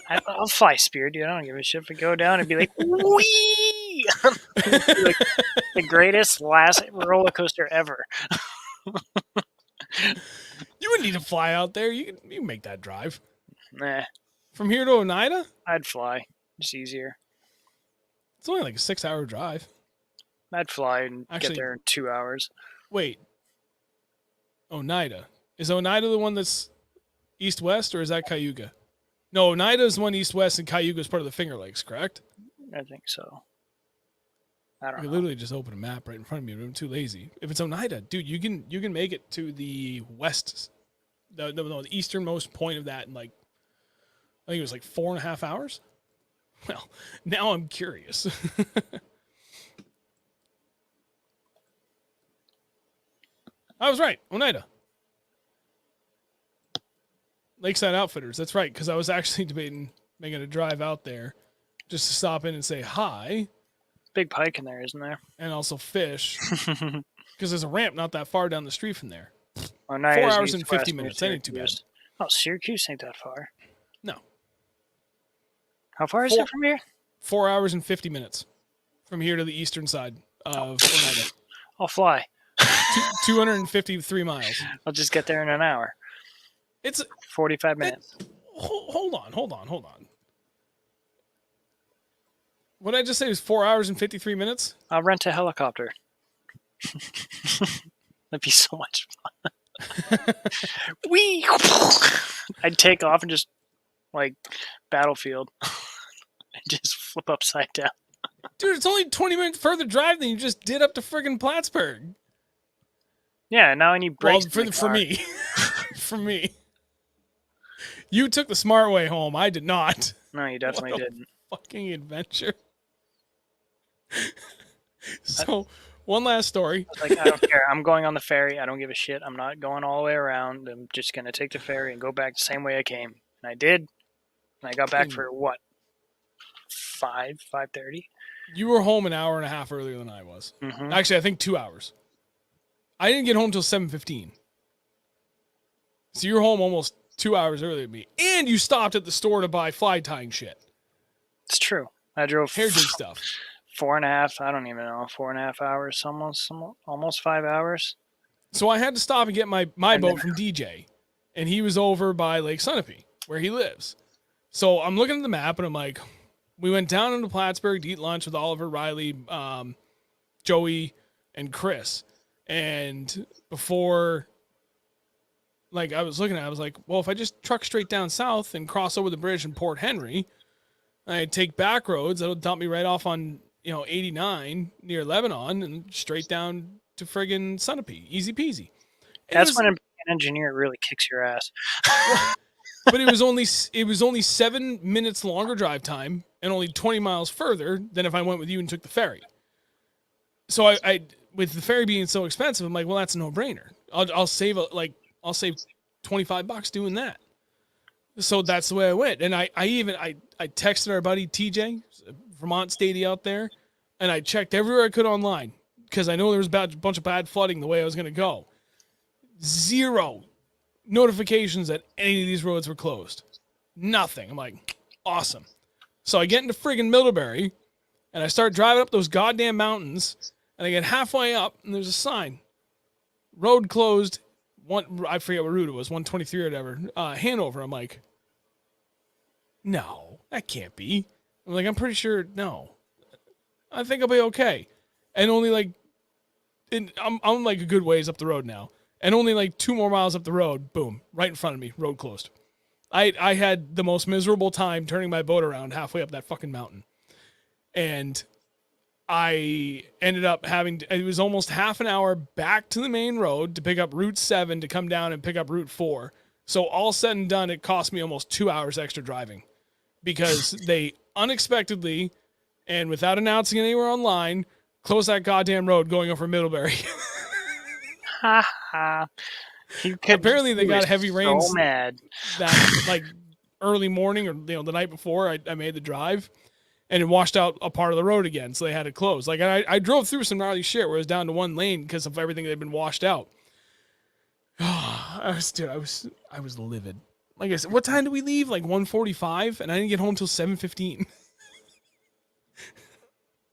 I'll fly Spirit, dude. I don't give a shit if we go down and be like, wee! Like, the greatest last roller coaster ever. You wouldn't need to fly out there. You can make that drive. Nah, From here to Oneida, I'd fly. It's easier. it's only like a 6-hour drive. I'd fly and Actually- get there in 2 hours. Wait. Oneida. Is Oneida the one that's east-west, or is that Cayuga? No, Oneida is the one east-west, and Cayuga is part of the Finger Lakes, correct? I think so. I I don't could know. literally just open a map right in front of me, but I'm too lazy. If it's Oneida, dude, you can make it to the west, the easternmost point of that in like, I think it was like 4.5 hours. Well, now I'm curious. I was right, Oneida. Lakeside Outfitters, that's right, because I was actually debating making a drive out there just to stop in and say hi Big pike in there, isn't there? and also fish. Because there's a ramp not that far down the street from there. Oh, nice. 4 hours and 50 minutes. That ain't too bad. Oh, Syracuse ain't that far. No. How far is it from here? 4 hours and 50 minutes from here to the eastern side of Oneida. I'll fly. 253 miles. I'll just get there in an hour. It's 45 minutes. hold on. What did I just say was 4 hours and 53 minutes? I'll rent a helicopter. That'd be so much fun. Whee! I'd take off and just, like, Battlefield. And just flip upside down. Dude, it's only 20 minutes further drive than you just did up to friggin' Plattsburgh. Yeah, now I need brakes. Well, for me. For me. You took the smart way home. I did not. No, you definitely What a didn't. Fucking adventure. So, one last story. Like, I don't care. I'm going on the ferry. I don't give a shit. I'm not going all the way around. I'm just going to take the ferry and go back the same way I came. And I did. And I got back for what? 5:30? You were home an hour and a half earlier than I was. Mm-hmm. Actually, I think 2 hours. I didn't get home till 7:15. So you're home almost 2 hours earlier than me. And you stopped at the store to buy fly tying shit. It's true. I drove Hair jig stuff. 4.5, I don't even know, 4.5 hours, almost 5 hours. So I had to stop and get my boat from DJ. And he was over by Lake Sunapee, where he lives. So I'm looking at the map and I'm like, we went down into Plattsburgh to eat lunch with Oliver, Riley, Joey, and Chris. And before, like, I was looking at it, I was like, well, if I just truck straight down south and cross over the bridge in Port Henry, I take back roads, that'll dump me right off on, 89 near Lebanon and straight down to friggin' Sunapee. Easy peasy. That's when an engineer really kicks your ass. But it was only 7 minutes longer drive time and only 20 miles further than if I went with you and took the ferry. So I with the ferry being so expensive, I'm like, well, that's a no-brainer. I'll save $25 doing that. So that's the way I went. And I texted our buddy TJ, Vermont Stady out there, and I checked everywhere I could online because I know there was a bunch of bad flooding the way I was going to go. 0 notifications that any of these roads were closed. Nothing. I'm like, awesome. So I get into friggin' Middlebury, and I start driving up those goddamn mountains, and I get halfway up, and there's a sign. Road closed. I forget what route it was, 123 or whatever. Hanover. I'm like, no, that can't be. I'm like, I'm pretty sure, no. I think I'll be okay. And only like, I'm like a good ways up the road now. And only like 2 more miles up the road, boom, right in front of me, road closed. I had the most miserable time turning my boat around halfway up that fucking mountain. And I ended up it was almost half an hour back to the main road to pick up Route 7 to come down and pick up Route 4. So all said and done, it cost me almost 2 hours extra driving because they unexpectedly and without announcing it anywhere online, closed that goddamn road going over Middlebury. Apparently they got heavy rains so mad. that like early morning or the night before I made the drive. And it washed out a part of the road again, so they had to close. Like I drove through some gnarly shit where it was down to 1 lane because of everything that had been washed out. I was livid. Like I said, what time did we leave? Like 1:45, and I didn't get home till 7:15.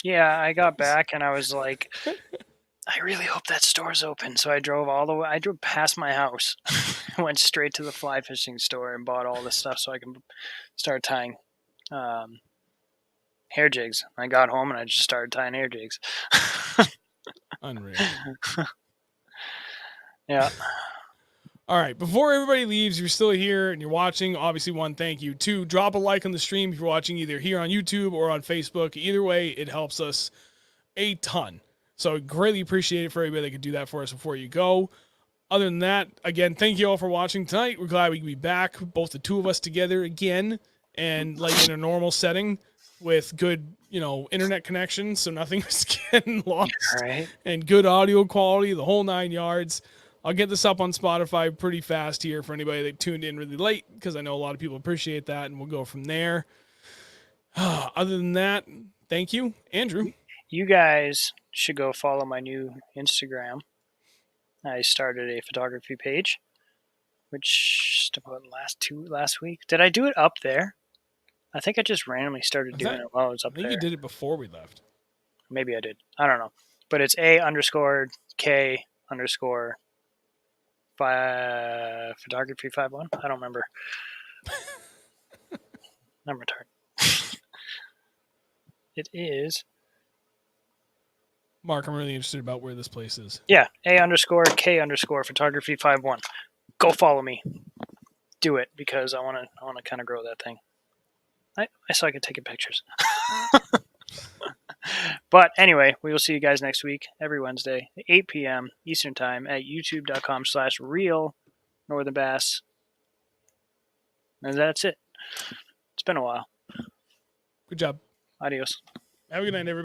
Yeah, I got back and I was like, I really hope that store's open. So I drove all the way. I drove past my house, went straight to the fly fishing store and bought all this stuff so I can start tying hair jigs. I got home and I just started tying hair jigs. Unreal. Yeah. All right. Before everybody leaves, you're still here and you're watching. Obviously, 1, thank you. 2, drop a like on the stream if you're watching either here on YouTube or on Facebook. Either way, it helps us a ton. So greatly appreciate it for everybody that could do that for us before you go. Other than that, again, thank you all for watching tonight. We're glad we can be back, both the two of us together again and like in a normal setting with good, internet connection, so nothing was getting lost. Right. And good audio quality, the whole 9 yards. I'll get this up on Spotify pretty fast here for anybody that tuned in really late because I know a lot of people appreciate that, and we'll go from there. Other than that, thank you, Andrew. You guys should go follow my new Instagram. I started a photography page, which about last week. Did I do it up there? I think I just randomly started doing it while I was up there. I think you did it before we left. Maybe I did. I don't know. But it's A_K_ photography 51. I don't remember. I'm retarded. It is. Mark, I'm really interested about where this place is. Yeah, A_K_ photography 51. Go follow me. Do it because I want to kind of grow that thing. I so I can take pictures. But anyway, we will see you guys next week, every Wednesday, 8 p.m. Eastern Time at youtube.com/Reel Nothern Bass. And that's it. It's been a while. Good job. Adios. Have a good night, everybody.